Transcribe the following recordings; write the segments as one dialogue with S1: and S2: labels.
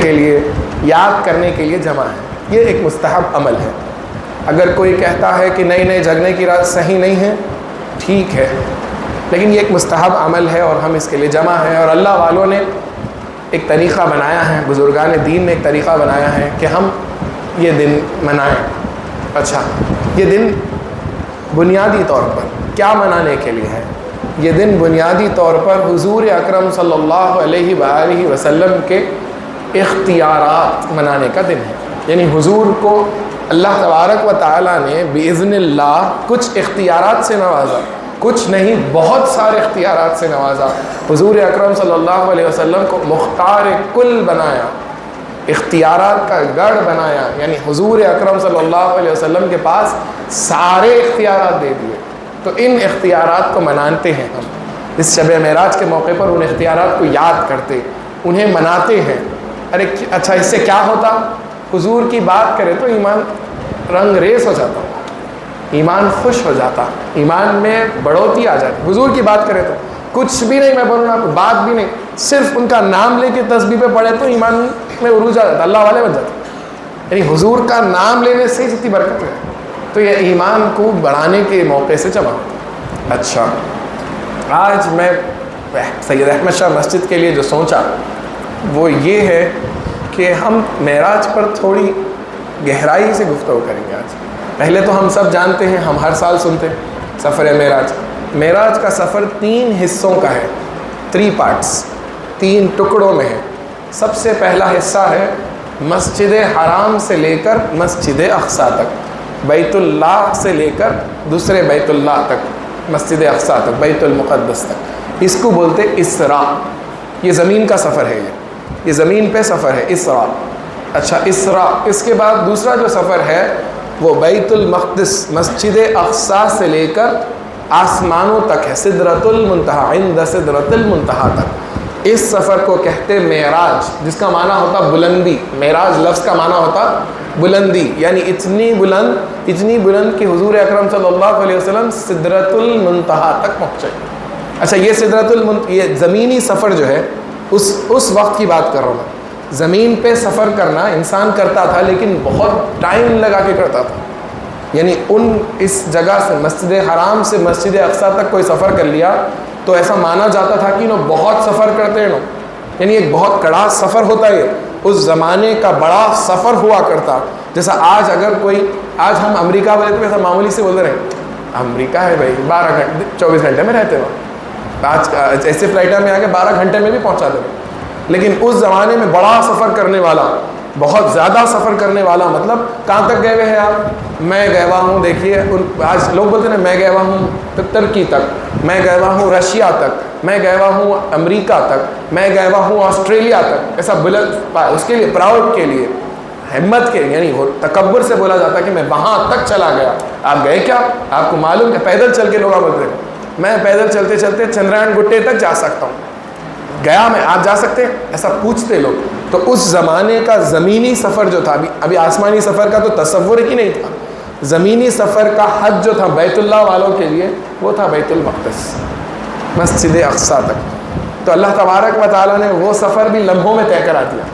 S1: کے لیے یاد کرنے کے لیے جمع ہے، یہ ایک مستحب عمل ہے۔ اگر کوئی کہتا ہے کہ نہیں جگنے کی رات صحیح نہیں ہے، ٹھیک ہے، لیکن یہ ایک مستحب عمل ہے اور ہم اس کے لیے جمع ہیں، اور اللہ والوں نے ایک طریقہ بنایا ہے، بزرگان دین نے ایک طریقہ بنایا ہے کہ ہم یہ دن منائیں۔ اچھا، یہ دن بنیادی طور پر کیا منانے کے لیے ہے؟ یہ دن بنیادی طور پر حضور اکرم صلی اللہ علیہ وآلہ وسلم کے اختیارات منانے کا دن ہے۔ یعنی حضور کو اللہ تبارک و تعالیٰ نے بإذن اللہ کچھ اختیارات سے نوازا، کچھ نہیں بہت سارے اختیارات سے نوازا۔ حضور اکرم صلی اللہ علیہ وسلم کو مختار کل بنایا، اختیارات کا گڑھ بنایا، یعنی حضور اکرم صلی اللہ علیہ وسلم کے پاس سارے اختیارات دے دیے۔ تو ان اختیارات کو مناتے ہیں ہم، اس شب معراج کے موقع پر ان اختیارات کو یاد کرتے، انہیں مناتے ہیں۔ ارے اچھا، اس سے کیا ہوتا؟ حضور کی بات کرے تو ایمان رنگ ریز ہو جاتا، ایمان خوش ہو جاتا، ایمان میں بڑھوتی آ جاتی۔ حضور کی بات کرے تو کچھ بھی نہیں، میں بولوں گا بات بھی نہیں، صرف ان کا نام لے کے تسبیح پہ پڑھے تو ایمان میں عروج آ جاتا، اللہ والے بن جاتے۔ یعنی حضور کا نام لینے سے جتنی برکت ہے، تو یہ ایمان کو بڑھانے کے موقع سے جمع ہوتا۔ اچھا، آج میں سید احمد شاہ مسجد کے لیے جو سوچا وہ یہ ہے کہ ہم معراج پر تھوڑی گہرائی سے گفتگو کریں گے آج۔ پہلے تو ہم سب جانتے ہیں، ہم ہر سال سنتے ہیں سفر معراج۔ معراج کا سفر 3 حصوں کا ہے، 3 پارٹس، 3 ٹکڑوں میں ہے۔ سب سے پہلا حصہ ہے مسجد حرام سے لے کر مسجد اقصیٰ تک، بیت اللہ سے لے کر دوسرے بیت اللہ تک، مسجد اقصیٰ تک، بیت المقدس تک۔ اس کو بولتے اسراء۔ یہ زمین کا سفر ہے، یہ زمین پہ سفر ہے، اسراء۔ اچھا، اسراء، اس کے بعد دوسرا جو سفر ہے وہ بیت المقدس، مسجد اقصیٰ سے لے کر آسمانوں تک ہے، سدرۃ المنتہا، عند سدرۃ المنتہا تک۔ اس سفر کو کہتے معراج، جس کا معنی ہوتا بلندی۔ معراج لفظ کا معنی ہوتا بلندی، یعنی اتنی بلند کہ حضور اکرم صلی اللہ علیہ وسلم سدرۃ المنتہا تک پہنچے۔ اچھا، یہ زمینی سفر جو ہے اس وقت کی بات کر رہا ہوں میں۔ زمین پہ سفر کرنا انسان کرتا تھا، لیکن بہت ٹائم لگا کے کرتا تھا۔ یعنی اس جگہ سے مسجد حرام سے مسجد اقصیٰ تک کوئی سفر کر لیا تو ایسا مانا جاتا تھا کہ بہت سفر کرتے ہیں، یعنی ایک بہت کڑا سفر ہوتا ہے۔ اس زمانے کا بڑا سفر ہوا کرتا، جیسا آج اگر آج ہم امریکہ بولے تو ایسا معمولی سے بولتے رہے، امریکہ ہے بھائی 12 گھنٹے 24 گھنٹے میں رہتے ہو، آج ایسے فلائٹوں میں آ کے 12 گھنٹے میں بھی پہنچا دے۔ لیکن اس زمانے میں بڑا سفر کرنے والا، بہت زیادہ سفر کرنے والا، مطلب کہاں تک گئے ہوئے ہیں آپ؟ میں گیا ہوا ہوں، دیکھیے آج لوگ بولتے ہیں میں گیا ہوا ہوں ترکی تک، میں گیا ہوا ہوں رشیا تک، میں گیا ہوا ہوں امریکہ تک، میں گیا ہوا ہوں آسٹریلیا تک۔ ایسا بلند، اس کے لیے پراؤڈ کے لیے، ہمت کے، یعنی تکبر سے بولا جاتا ہے کہ میں وہاں تک چلا گیا۔ آپ گئے کیا؟ آپ کو معلوم ہے پیدل چل کے لوگ بولتے ہیں میں پیدل چلتے چلتے چندریان گٹے تک جا سکتا ہوں، گیا میں، آپ جا سکتے ہیں؟ ایسا پوچھتے لوگ۔ تو اس زمانے کا زمینی سفر جو تھا، ابھی آسمانی سفر کا تو تصور ہی نہیں تھا، زمینی سفر کا حج جو تھا بیت اللہ والوں کے لیے وہ تھا بیت المقدس، مسجد اقصیٰ تک۔ تو اللہ تبارک و تعالیٰ نے وہ سفر بھی لمحوں میں طے کرا دیا،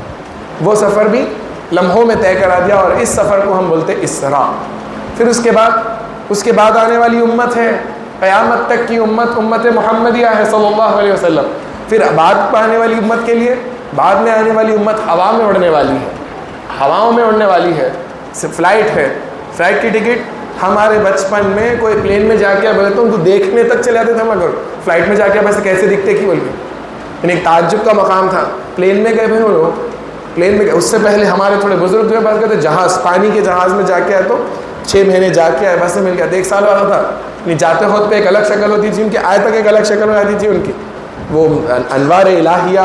S1: وہ سفر بھی لمحوں میں طے کرا دیا، اور اس سفر کو ہم بولتے اسراء۔ پھر اس کے بعد آنے والی امت ہے، قیامت تک کی امت محمدیہ ہے صلی اللہ علیہ وسلم۔ پھر بعد میں آنے والی امت کے لیے، بعد میں آنے والی امت ہوا میں اڑنے والی ہے، ہواؤں میں اڑنے والی ہے، فلائٹ ہے، فلائٹ کی ٹکٹ ہمارے بچپن میں کوئی پلین میں جا کے بولے تو ان کو دیکھنے تک چلے جاتے تھے، مگر فلائٹ میں جا کے بس کیسے دکھتے کی بول کے، یعنی ایک تعجب کا مقام تھا۔ پلین میں گئے بھائی وہ لوگ، پلین میں گئے، اس سے پہلے ہمارے تھوڑے بزرگ جو بات کرتے جہاز، پانی کے جہاز میں جا کے آئے تو 6 مہینے جا کے آئے، بس سے مل گیا، 1 سال والا تھا، یعنی جاتے ہوتے پہ ایک الگ شکل ہوتی تھی ان کی، آئے تک ایک الگ شکل ہو جاتی تھی ان کی، وہ انوار الہیہ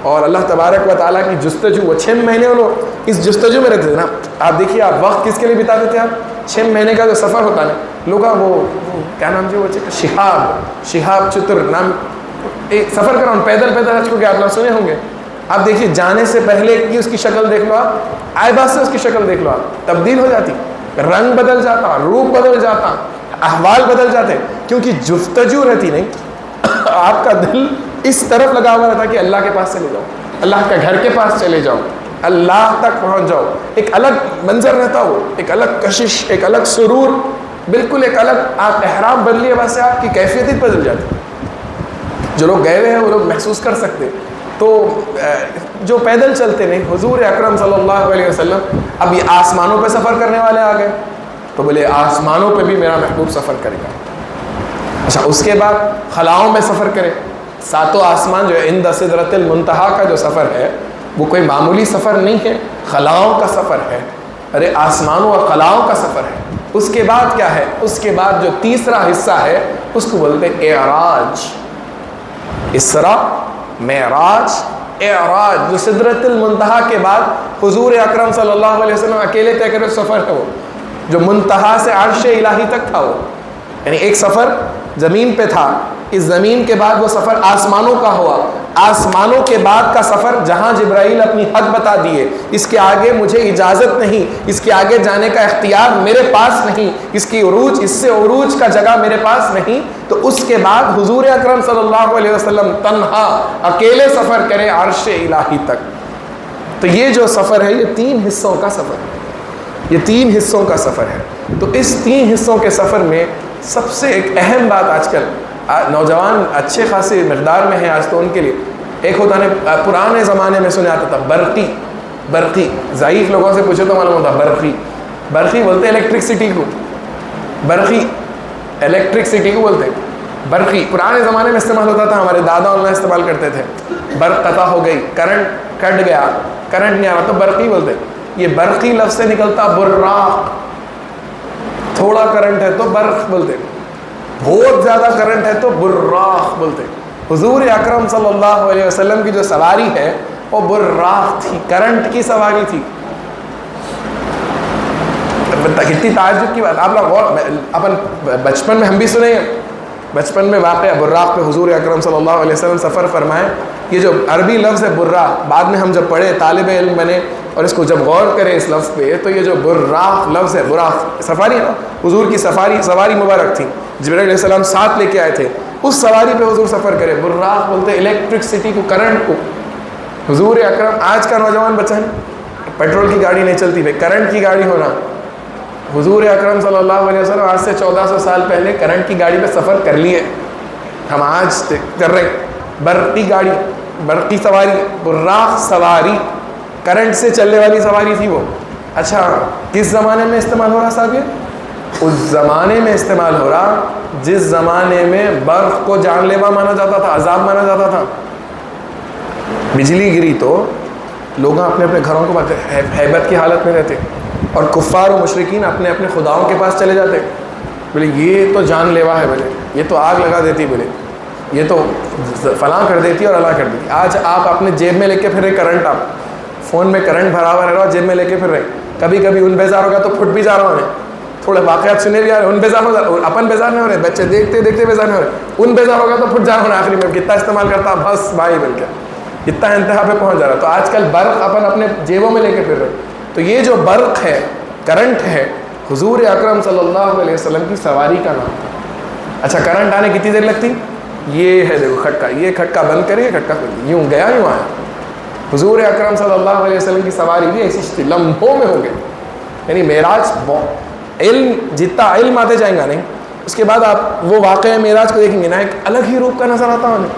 S1: اور اللہ تبارک و تعالیٰ کی جستجو، وہ 6 مہینے وہ لوگ اس جستجو میں رہتے تھے نا۔ آپ دیکھیے، آپ وقت کس کے لیے بتاتے تھے؟ آپ 6 مہینے کا جو سفر ہوتا ہے لوگ، وہ کیا نام جو شہاب چتر نام ایک سفر کر رہا ہوں، پیدل حج کو، کیا آپ لوگ سنے ہوں گے۔ آپ دیکھیے، جانے سے پہلے کی اس کی شکل دیکھ لو، آپ آئے بعد سے اس کی شکل دیکھ لو، آپ تبدیل ہو جاتی، رنگ بدل جاتا، روپ بدل جاتا، احوال بدل جاتے، کیونکہ جستجو رہتی نہیں۔ آپ کا دل اس طرف لگا ہوا رہتا کہ اللہ کے پاس چلے جاؤ، اللہ کے گھر کے پاس چلے جاؤ، اللہ تک پہنچ جاؤ. ایک الگ منظر رہتا ہو, ایک الگ کشش, ایک الگ سرور, بالکل ایک الگ. آپ احرام بدل لیے ویسے آپ کی کیفیت ہی بدل جاتی. جو لوگ گئے ہوئے ہیں وہ لوگ محسوس کر سکتے. تو جو پیدل چلتے نہیں, حضور اکرم صلی اللہ علیہ وسلم اب یہ آسمانوں پہ سفر کرنے والے آ گئے, تو بولے آسمانوں پہ بھی میرا محبوب سفر کرے گا. اچھا, اس کے بعد خلاؤں میں سفر کرے. ساتوں آسمان جو ہے عند سدرۃ المنتہا کا جو سفر ہے وہ کوئی معمولی سفر نہیں ہے, خلاؤں کا سفر ہے. ارے آسمانوں اور خلاؤں کا سفر ہے. اس کے بعد کیا ہے؟ اس کے بعد جو تیسرا حصہ ہے اس کو بولتے ہیں اعراج. اسرا, معراج, اعراج. جو سدرۃ المنتہا کے بعد حضور اکرم صلی اللہ علیہ وسلم اکیلے طے کرے سفر ہے وہ, جو منتہا سے عرش الہی تک تھا وہ. یعنی ایک سفر زمین پہ تھا, اس زمین کے بعد وہ سفر آسمانوں کا ہوا. آسمانوں کے بعد کا سفر جہاں جبرائیل اپنی حد بتا دیے, اس کے آگے مجھے اجازت نہیں, اس کے آگے جانے کا اختیار میرے پاس نہیں, اس کی عروج, اس سے عروج کا جگہ میرے پاس نہیں. تو اس کے بعد حضور اکرم صلی اللہ علیہ وسلم تنہا اکیلے سفر کرے عرش الہی تک. تو یہ جو سفر ہے یہ 3 حصوں کا سفر ہے, یہ 3 حصوں کا سفر ہے. تو اس 3 حصوں کے سفر میں سب سے ایک اہم بات, آج کل نوجوان اچھے خاصی مقدار میں ہیں آج تو ان کے لیے, ایک ہوتا ہے پرانے زمانے میں سنے آتا تھا برقی. برقی ضعیف لوگوں سے پوچھے تو معلوم ہوتا برقی. برقی بولتے ہیں الیکٹرکسٹی کو, برقی الیکٹرکسٹی کو بولتے ہیں برقی. پرانے زمانے میں استعمال ہوتا تھا, ہمارے دادا اللہ استعمال کرتے تھے. برق قطع ہو گئی, کرنٹ کٹ گیا, کرنٹ نہیں آ رہا تو برقی بولتے. یہ برقی لفظ سے نکلتا براق. تھوڑا کرنٹ ہے تو برق بولتے, بہت زیادہ کرنٹ ہے تو براق بولتے. حضور اکرم صلی اللہ علیہ وسلم کی جو سواری ہے وہ براق تھی, کرنٹ کی سواری تھی. کتنی تعجب کی بات. آپ لوگ غور, اپن بچپن میں ہم بھی سنے ہیں, بچپن میں واقعہ براق پہ حضور اکرم صلی اللہ علیہ وسلم سفر فرمائے. یہ جو عربی لفظ ہے براق, بعد میں ہم جب پڑھے طالب علم بنے اور اس کو جب غور کریں اس لفظ پہ, تو یہ جو براق لفظ ہے, براق سفاری ہے نا, حضور کی سواری مبارک تھی. جبرائیل علیہ السلام ساتھ لے کے آئے تھے, اس سواری پہ حضور سفر کرے. براق بولتے الیکٹرکسٹی کو, کرنٹ کو. حضور اکرم, آج کا نوجوان بچہ ہے, پیٹرول کی گاڑی نہیں چلتی بھائی, کرنٹ کی گاڑی ہونا. حضور اکرم صلی اللہ علیہ وسلم آج سے 1400 سال پہلے کرنٹ کی گاڑی پہ سفر کر لیے. ہم آج کر رہے برقی گاڑی, برقی سواری. براق سواری کرنٹ سے چلنے والی سواری تھی وہ. اچھا, کس زمانے میں استعمال ہو رہا صاحب؟ یہ اس زمانے میں استعمال ہو رہا جس زمانے میں برق کو جان لیوا مانا جاتا تھا, عذاب مانا جاتا تھا. بجلی گری تو لوگ اپنے اپنے گھروں کو ہیبت کی حالت میں رہتے, اور کفار و مشرکین اپنے اپنے خداؤں کے پاس چلے جاتے. بولے یہ تو جان لیوا ہے, بولے یہ تو آگ لگا دیتی, بولے یہ تو فلاں کر دیتی اور اللہ کر دیتی. آج آپ اپنے جیب میں لے کے پھر رہے کرنٹ, آپ فون میں کرنٹ بھرا ہوا رہ رہا, جیب میں لے کے پھر رہے. کبھی کبھی ان بیزار ہوگا تو پھٹ بھی جا رہا ہوں, تھوڑے واقعات سنے بھی آ رہے, ان بیزار ہو جا رہے, اپن بیزار نہیں ہو رہے, بچے دیکھتے دیکھتے بیزار نہیں ہو رہے, ان بیزار ہوگا تو پھٹ جا رہا ہوں. آخری میں کتنا استعمال کرتا بس بھائی بول کے, اتنا انتہا پہ پہنچ جا رہا. تو آج کل برق اپن اپنے جیبوں میں لے کے پھر رہے. تو یہ جو برق ہے, کرنٹ ہے, حضور اکرم صلی اللہ علیہ وسلم کی سواری کا نام تھا. اچھا, کرنٹ آنے کتنی دیر لگتی؟ یہ ہے دیکھو کھٹکا, یہ کھٹکا بند کریے, کھٹکا یوں گیا یوں آیا. حضور اکرم صلی اللہ علیہ وسلم کی سواری بھی ایسی تھی, لمحوں میں ہو گئے. یعنی معراج, علم جتنا علم آتے جائیں گا نہیں, اس کے بعد آپ وہ واقعہ معراج کو دیکھیں گے نا, ایک الگ ہی روپ کا نظر آتا انہیں.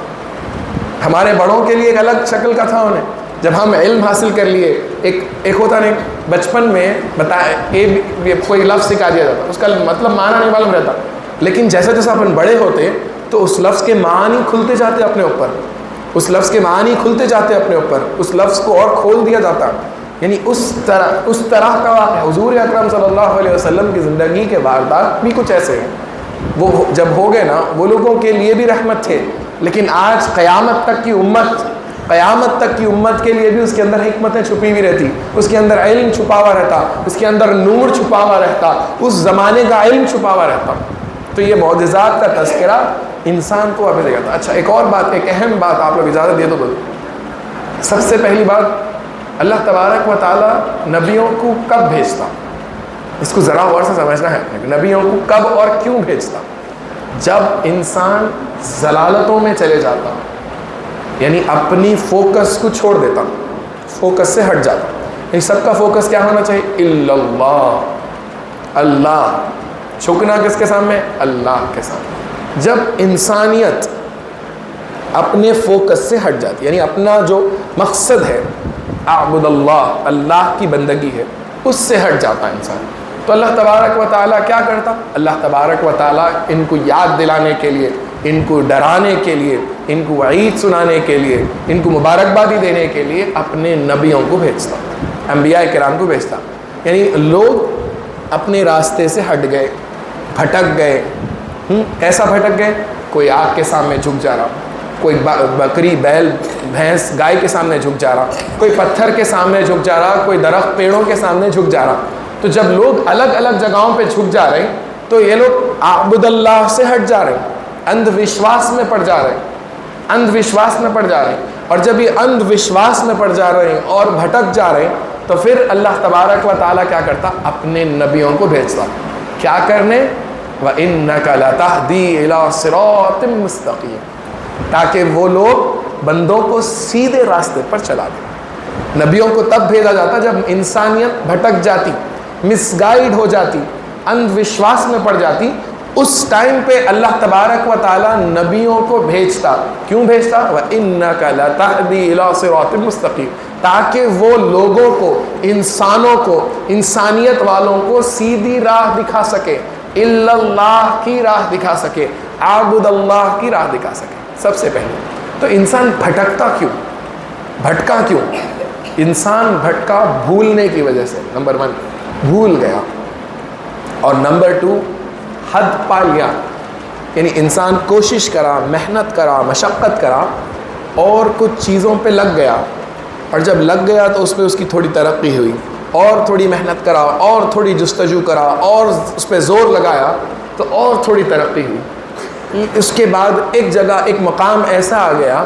S1: ہمارے بڑوں کے لیے ایک الگ شکل کا تھا انہیں. جب ہم علم حاصل کر لیے, ایک ہوتا نہیں, بچپن میں بتائے کوئی لفظ سکھا دیا جاتا, اس کا مطلب معنی نہیں معلوم رہتا, لیکن جیسا جیسا اپن بڑے ہوتے تو اس لفظ کے معنی کھلتے جاتے اپنے اوپر, اس لفظ کے معنی کھلتے جاتے اپنے اوپر, اس لفظ کو اور کھول دیا جاتا. یعنی اس طرح کا واقعہ حضور اکرم صلی اللہ علیہ وسلم کی زندگی کے واردات بھی کچھ ایسے ہیں. وہ جب ہو گئے نا, وہ لوگوں کے لیے بھی رحمت تھے, لیکن آج قیامت تک کی امت کے لیے بھی اس کے اندر حکمتیں چھپی ہوئی رہتی, اس کے اندر علم چھپا ہوا رہتا, اس کے اندر نور چھپا ہوا رہتا, اس زمانے کا علم چھپا ہوا رہتا. تو یہ معجزات کا تذکرہ انسان کو ابھی دے گا. اچھا, ایک اور بات, ایک اہم بات, آپ لوگ اجازت دے تو بولو. سب سے پہلی بات, اللہ تبارک و تعالیٰ نبیوں کو کب بھیجتا, اس کو ذرا غور سے سمجھنا ہے. نبیوں کو کب اور کیوں بھیجتا؟ جب انسان ضلالتوں میں چلے جاتا, یعنی اپنی فوکس کو چھوڑ دیتا. فوکس سے ہٹ جاتا. یعنی سب کا فوکس کیا ہونا چاہیے؟ اللہ، اللہ. جھکنا کس کے سامنے؟ اللہ کے سامنے. جب انسانیت اپنے فوکس سے ہٹ جاتی، یعنی اپنا جو مقصد ہے اعبد اللہ، اللہ کی بندگی ہے، اس سے ہٹ جاتا ہے انسان، تو اللہ تبارک و تعالیٰ کیا کرتا؟ اللہ تبارک و تعالیٰ ان کو یاد دلانے کے لیے، ان کو ڈرانے کے لیے، ان کو وعید سنانے کے لیے، ان کو مبارکبادی دینے کے لیے اپنے نبیوں کو بھیجتا، انبیاء کرام کو بھیجتا. یعنی لوگ اپنے راستے سے ہٹ گئے، بھٹک گئے. کیسا بھٹک گئے؟ کوئی آگ کے سامنے جھک جا رہا، کوئی بکری، بیل، بھینس، گائے کے سامنے جھک جا رہا، کوئی پتھر کے سامنے جھک جا رہا، کوئی درخت پیڑوں کے سامنے جھک جا رہا. تو جب لوگ الگ الگ جگہوں پہ جھک جا رہے ہیں تو یہ لوگ اعبد اللہ سے ہٹ جا رہے ہیں، اندھ وشواس میں پڑ جا رہے ہیں، اندھ وشواس میں پڑ جا رہے ہیں. اور جب یہ اندھ وشواس میں پڑ جا رہے ہیں اور بھٹک جا رہے ہیں تو پھر اللہ تبارک و تعالیٰ کیا کرتا؟ اپنے نبیوں کو بھیجتا. کیا کرنے؟ وَإِنَّكَ لَتَهْدِي إِلَىٰ صِرَاطٍ مُسْتَقِيمٍ، تاکہ وہ لوگ بندوں کو سیدھے راستے پر چلا دیں. نبیوں کو تب بھیجا جاتا جب انسانیت بھٹک جاتی، مس گائیڈ ہو جاتی، اندھ وشواس میں پڑ جاتی. اس ٹائم پہ اللہ تبارک و تعالیٰ نبیوں کو بھیجتا. کیوں بھیجتا؟ وَإِنَّكَ لَتَهْدِي إِلَىٰ صِرَاطٍ مُسْتَقِيمٍ، تاکہ وہ لوگوں کو، انسانوں کو، انسانیت والوں کو سیدھی راہ دکھا سکے، الا اللہ کی راہ دکھا سکے، عابد اللہ کی راہ دکھا سکے. سب سے پہلے تو انسان بھٹکتا کیوں؟ بھٹکا کیوں؟ انسان بھٹکا بھولنے کی وجہ سے. نمبر 1 بھول گیا، اور نمبر 2 حد پا لیا. یعنی انسان کوشش کرا، محنت کرا، مشقت کرا اور کچھ چیزوں پہ لگ گیا، اور جب لگ گیا تو اس پہ اس کی تھوڑی ترقی ہوئی، اور تھوڑی محنت کرا، اور تھوڑی جستجو کرا، اور اس پہ زور لگایا تو اور تھوڑی ترقی ہوئی. اس کے بعد ایک جگہ، ایک مقام ایسا آ گیا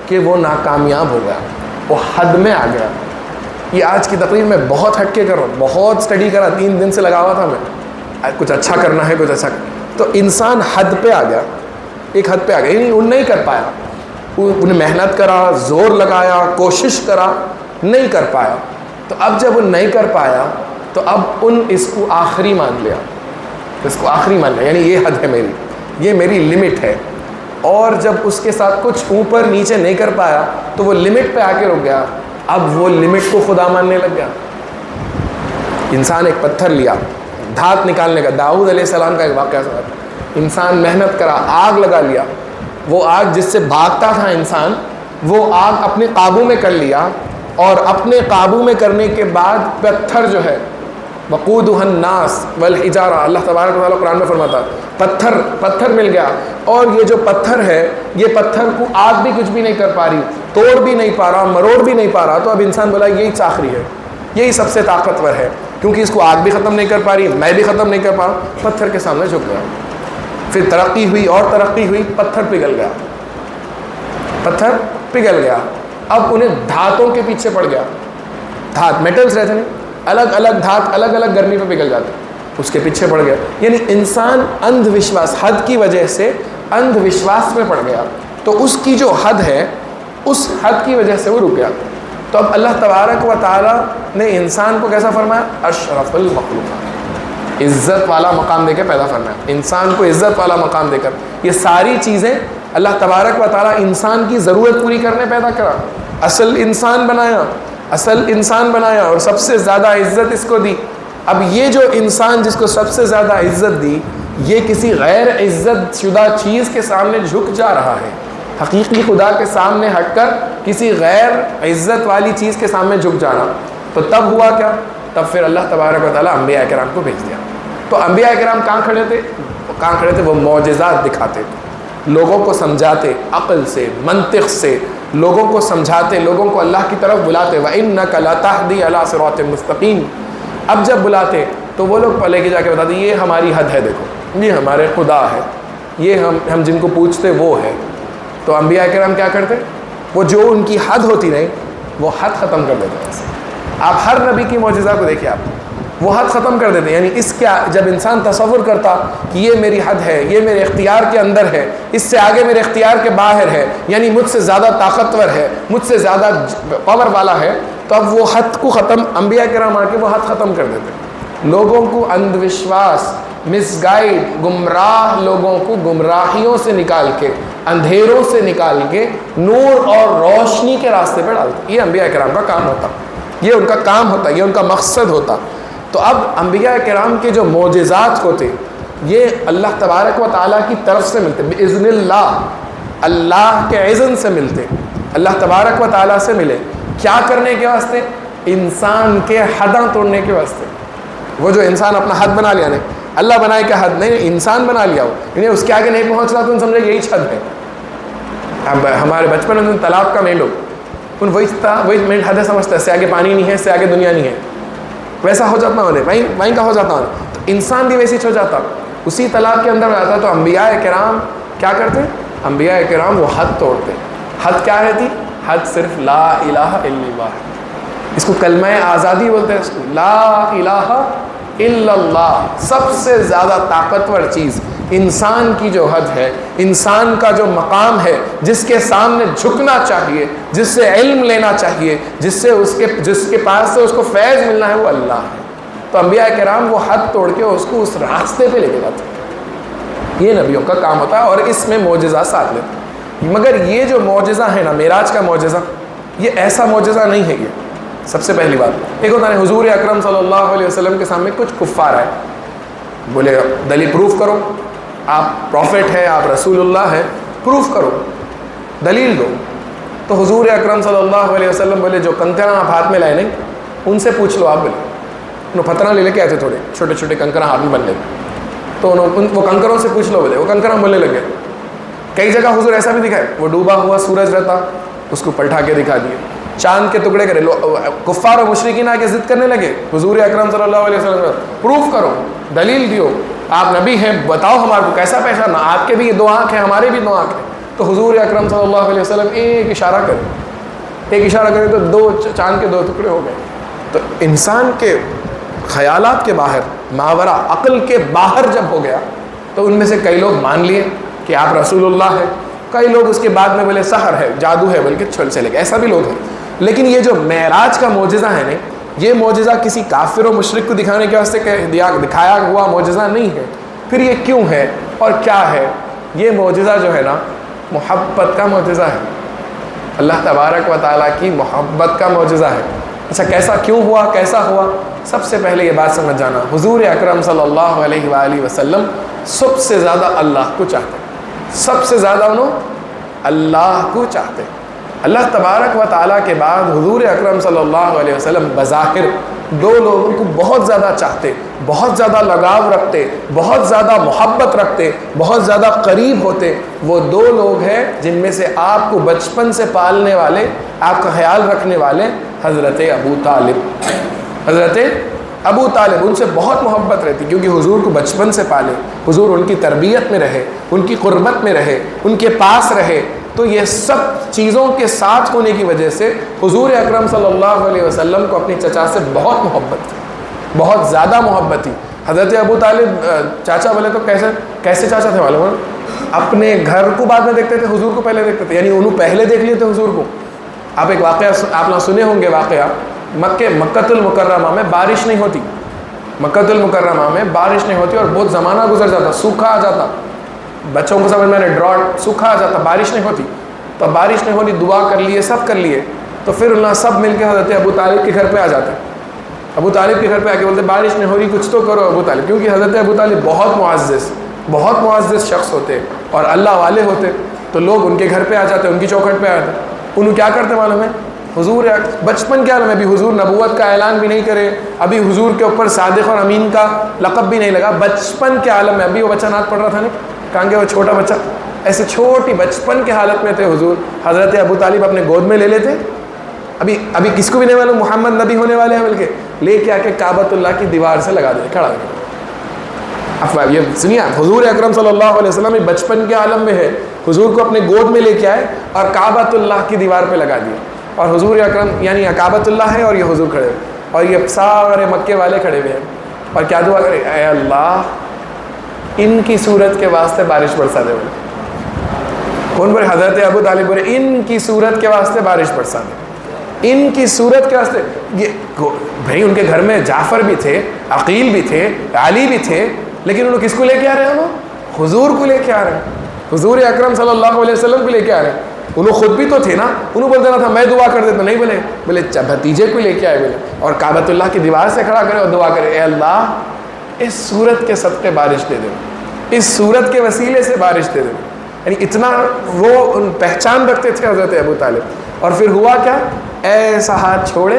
S1: کہ وہ ناکامیاب ہو گیا، وہ حد میں آ گیا. یہ آج کی تقریر میں بہت ہٹ کے کر رہا ہوں، بہت اسٹڈی کرا، 3 دن سے لگا ہوا تھا میں، کچھ اچھا کرنا ہے، کچھ اچھا تو انسان حد پہ آ گیا، ایک حد پہ آ گیا. یعنی وہ نہیں کر پایا، انہیں محنت کرا، زور لگایا، کوشش کرا، نہیں کر پایا. تو اب جب وہ نہیں کر پایا تو اب اس کو آخری مان لیا، اس کو آخری مان لیا. یعنی یہ حد ہے میری، یہ میری لمٹ ہے. اور جب اس کے ساتھ کچھ اوپر نیچے نہیں کر پایا تو وہ لمٹ پہ آ کے رک گیا. اب وہ لمٹ کو خدا ماننے لگ گیا. انسان ایک پتھر لیا دھات نکالنے کا، داؤد علیہ السلام کا ایک واقعہ سنا. انسان محنت کرا، آگ لگا لیا. وہ آگ جس سے بھاگتا تھا انسان، وہ آگ اپنے قابو میں کر لیا، اور اپنے قابو میں کرنے کے بعد پتھر جو ہے وقودها الناس والحجارہ، اللہ تبارک و تعالیٰ قرآن میں فرماتا پتھر مل گیا. اور یہ جو پتھر ہے، یہ پتھر کو آگ بھی کچھ بھی نہیں کر پا رہی، توڑ بھی نہیں پا رہا، مروڑ بھی نہیں پا رہا. تو اب انسان بولا یہی آخری ہے، یہی سب سے طاقتور ہے، کیونکہ اس کو آگ بھی ختم نہیں کر پا رہی، میں بھی ختم نہیں کر پا رہا. پتھر کے سامنے جھک گیا. پھر ترقی ہوئی اور ترقی ہوئی، پتھر پگھل گیا، پتھر پگھل گیا. اب انہیں دھاتوں کے پیچھے پڑ گیا. دھات میٹلز رہتے ہیں، الگ الگ دھات الگ الگ گرمی پہ پگھل جاتے، اس کے پیچھے پڑ گیا. یعنی انسان اندھ وشواس، حد کی وجہ سے اندھ وشواس میں پڑ گیا. تو اس کی جو حد ہے، اس حد کی وجہ سے وہ رک گیا. تو اب اللہ تبارک و تعالیٰ نے انسان کو کیسا فرمایا؟ اشرف المخلوقات، عزت والا مقام دے کے پیدا فرمایا. انسان کو عزت والا مقام دے کر یہ ساری چیزیں اللہ تبارک و تعالیٰ انسان کی ضرورت پوری کرنے پیدا کرا. اصل انسان بنایا اور سب سے زیادہ عزت اس کو دی. اب یہ جو انسان جس کو سب سے زیادہ عزت دی، یہ کسی غیر عزت شدہ چیز کے سامنے جھک جا رہا ہے. حقیقی خدا کے سامنے ہٹ کر کسی غیر عزت والی چیز کے سامنے جھک جانا. تو تب ہوا کیا؟ تب پھر اللہ تبارک و تعالیٰ انبیاء کرام کو بھیج دیا. تو انبیاء کرام کہاں کھڑے تھے؟ وہ معجزات دکھاتے، لوگوں کو سمجھاتے، عقل سے، منطق سے لوگوں کو سمجھاتے، لوگوں کو اللہ کی طرف بلاتے. وَإِنَّكَ لَتَهْدِي إِلَىٰ صِرَاطٍ مُسْتَقِيمٍ. اب جب بلاتے تو وہ لوگ لے کے جا کے بتاتے یہ ہماری حد ہے، دیکھو یہ ہمارے خدا ہے، یہ ہم جن کو پوچھتے وہ ہے. تو انبیاء کرام کیا کرتے؟ وہ جو ان کی حد ہوتی نہیں وہ حد ختم کر دیتے. آپ ہر نبی کی معجزہ کو دیکھیں، آپ وہ حد ختم کر دیتے. یعنی اس کیا، جب انسان تصور کرتا کہ یہ میری حد ہے، یہ میرے اختیار کے اندر ہے، اس سے آگے میرے اختیار کے باہر ہے، یعنی مجھ سے زیادہ طاقتور ہے، مجھ سے زیادہ پاور والا ہے، تو اب وہ حد کو ختم، انبیاء کرام آ کے وہ حد ختم کر دیتے، لوگوں کو اندھ وشواس، مس گائیڈ، گمراہ لوگوں کو گمراہیوں سے نکال کے، اندھیروں سے نکال کے نور اور روشنی کے راستے پہ ڈالتے۔ یہ انبیاء کرام کا کام ہوتا، یہ ان کا کام ہوتا، یہ ان کا مقصد ہوتا۔ تو اب انبیاء کرام کے جو معجزات ہوتے یہ اللہ تبارک و تعالیٰ کی طرف سے ملتے، بِإِذْنِ اللہ، اللہ کے اذن سے ملتے، اللہ تبارک و تعالیٰ سے ملے۔ کیا کرنے کے واسطے؟ انسان کے حداں توڑنے کے واسطے۔ وہ جو انسان اپنا حد بنا لیا نہیں، اللہ بنائے کیا حد نہیں، انسان بنا لیا ہو، انہیں اس کے آگے نہیں پہنچ رہا تو ان سمجھے یہی حد ہے۔ اب ہمارے بچپن میں تالاب کا مین لوگ ان وہی مین حد سمجھتا ہے، اس سے آگے پانی نہیں ہے، اس سے آگے دنیا نہیں ہے، ویسا ہو جاتا انہیں، وہیں کا ہو جاتا ہے۔ تو انسان بھی ویسے ہو جاتا، اسی تالاب کے اندر جاتا۔ تو انبیاء کرام کیا کرتے؟ انبیاء کرام وہ حد توڑتے۔ حد کیا ہے تھی؟ حد صرف لا الہ الا اللہ، اس کو کلمہ آزادی بولتے ہیں، اس کو لا الہ الا اللہ۔ سب سے زیادہ طاقتور چیز انسان کی جو حد ہے، انسان کا جو مقام ہے، جس کے سامنے جھکنا چاہیے، جس سے علم لینا چاہیے، جس کے پاس سے اس کو فیض ملنا ہے، وہ اللہ ہے۔ تو انبیاء کرام وہ حد توڑ کے اس کو اس راستے پہ لے کے جاتے ہیں۔ یہ نبیوں کا کام ہوتا ہے اور اس میں معجزہ ساتھ لیتے ہیں۔ مگر یہ جو معجزہ ہے نا، معراج کا معجزہ، یہ ایسا معجزہ نہیں ہے۔ یہ سب سے پہلی بات، ایک ہوتا ہے حضور اکرم صلی اللہ علیہ وسلم کے سامنے کچھ کفار آئے، بولے دلیل پروف کرو، آپ پروفٹ ہیں، آپ رسول اللہ ہیں، پروف کرو، دلیل دو۔ تو حضور اکرم صلی اللہ علیہ وسلم بولے جو کنکراں آپ ہاتھ میں لائے نہیں، ان سے پوچھ لو۔ آپ بولے انہوں پتھراں لے کے آئے تھے، تھوڑے چھوٹے چھوٹے کنکراں ہاتھ میں بن لے، تو وہ کنکروں سے پوچھ لو، بولے وہ کنکراں بولنے لگے۔ کئی جگہ حضور ایسا بھی دکھائے، وہ ڈوبا ہوا سورج رہتا، اس کو پلٹا کے دکھا دیے، چاند کے ٹکڑے کرے۔ کفار و مشرکین آ کے ضد کرنے لگے، حضور اکرم صلی اللہ علیہ وسلم پروف کرو، دلیل دیو، آپ نبی ہیں، بتاؤ ہمارے کو کیسا پہچانا، آپ کے بھی دو آنکھ ہیں، ہمارے بھی دو آنکھ ہیں۔ تو حضور اکرم صلی اللہ علیہ وسلم ایک اشارہ کرے تو دو چاند کے دو ٹکڑے ہو گئے۔ تو انسان کے خیالات کے باہر، ماورا عقل کے باہر جب ہو گیا، تو ان میں سے کئی لوگ مان لیے کہ آپ رسول اللہ ہیں، کئی لوگ اس کے بعد میں بولے سحر ہے، جادو ہے، بلکہ چھل چلے گئے، ایسا بھی لوگ ہیں۔ لیکن یہ جو معراج کا معجزہ ہے نا، یہ معجزہ کسی کافر و مشرک کو دکھانے کے واسطے دکھایا ہوا معجزہ نہیں ہے۔ پھر یہ کیوں ہے اور کیا ہے؟ یہ معجزہ جو ہے نا، محبت کا معجزہ ہے، اللہ تبارک و تعالیٰ کی محبت کا معجزہ ہے۔ اچھا کیسا کیوں ہوا، کیسا ہوا؟ سب سے پہلے یہ بات سمجھ جانا، حضور اکرم صلی اللہ علیہ وآلہ وسلم سب سے زیادہ اللہ کو چاہتے، سب سے زیادہ انہوں اللہ کو چاہتے۔ اللہ تبارک و تعالیٰ کے بعد حضور اکرم صلی اللہ علیہ وسلم بظاہر دو لوگوں کو بہت زیادہ چاہتے، بہت زیادہ لگاؤ رکھتے، بہت زیادہ محبت رکھتے، بہت زیادہ قریب ہوتے۔ وہ دو لوگ ہیں جن میں سے آپ کو بچپن سے پالنے والے، آپ کا خیال رکھنے والے حضرت ابو طالب، حضرت ابو طالب، ان سے بہت محبت رہتی، کیونکہ حضور کو بچپن سے پالے، حضور ان کی تربیت میں رہے، ان کی قربت میں رہے، ان کے پاس رہے۔ تو یہ سب چیزوں کے ساتھ ہونے کی وجہ سے حضور اکرم صلی اللہ علیہ وسلم کو اپنی چچا سے بہت محبت تھی، بہت زیادہ محبت تھی۔ حضرت ابو طالب چاچا بولے تو کیسے چاچا تھے معلوم ہے؟ اپنے گھر کو بعد میں دیکھتے تھے، حضور کو پہلے دیکھتے تھے، یعنی انہوں پہلے دیکھ لیے تھے حضور کو۔ آپ ایک واقعہ آپ نے سنے ہوں گے، واقعہ مکہ المکرمہ میں بارش نہیں ہوتی، مکہ المکرمہ میں بارش نہیں ہوتی اور بہت زمانہ گزر جاتا، سوکھا آ جاتا، بچوں کو سمجھ میں نے ڈراٹ، سوکھا آ جاتا، بارش نہیں ہوتی۔ تو بارش نہیں ہوتی، دعا کر لیے، سب کر لیے، تو پھر اللہ سب مل کے حضرت ابو طالب کے گھر پہ آ جاتے، ابو طالب کے گھر پہ آ کے بولتے بارش نہیں ہو رہی، کچھ تو کرو ابو طالب، کیونکہ حضرت ابو طالب بہت معزز شخص ہوتے اور اللہ والے ہوتے، تو لوگ ان کے گھر پہ آ جاتے، ان کی چوکھٹ پہ آتے۔ انہوں کیا کرتے معلوم ہے؟ حضور بچپن کے عالم میں بھی حضور نبوت کا اعلان بھی نہیں کرے، ابھی حضور کے اوپر صادق اور امین کا لقب بھی نہیں لگا، بچپن کے عالم میں، ابھی وہ بچہ نعت پڑھ رہا تھا نہیں، کہاں گے وہ چھوٹا بچہ، ایسے چھوٹی بچپن کے حالت میں تھے حضور، حضرت ابو طالب اپنے گود میں لے لیتے، ابھی کس کو بھی نہیں معلوم محمد نبی ہونے والے ہیں، بلکہ لے کے آ کے کعبۃ اللہ کی دیوار سے لگا دے، کھڑا کر۔ افواہ یہ سنیے، حضور اکرم صلی اللہ علیہ وسلم بچپن کے عالم میں ہے، حضور کو اپنے گود میں لے کے آئے اور کعبۃ اللہ کی دیوار پہ لگا دیا، اور حضور اکرم یعنی کعبۃ اللہ ہے اور یہ حضور کھڑے ہوئے، اور یہ سارے مکے والے کھڑے ہوئے ہیں، اور کیا دعا کرے؟ اے اللہ ان کی صورت کے واسطے بارش برسا دے۔ کون بولے؟ حضرت ابو طالب بولے ان کی صورت کے واسطے بارش برسا دے۔ ان کی صورت کے واسطے یہ بھائی ان کے گھر میں جعفر بھی تھے، عقیل بھی تھے، علی بھی تھے، لیکن انہوں کس کو لے کے آ رہے ہیں؟ انہوں حضور کو لے کے آ رہے ہیں، حضور اکرم صلی اللہ علیہ وسلم کو لے کے آ رہے ہیں۔ انہوں خود بھی تو تھے نا، انہوں بول دینا تھا میں دعا کر دیتا، نہیں بولے بھتیجے کو لے کے آئے، بولے اور کعبۃ اللہ کی دیوار سے کھڑا کرے اور دعا کرے، اے اللہ اس صورت کے صدقے بارش دے دے، اس صورت کے وسیلے سے بارش دے دے۔ یعنی اتنا وہ پہچان رکھتے تھے حضرت ابو طالب۔ اور پھر ہوا کیا؟ ایسا ہاتھ چھوڑے،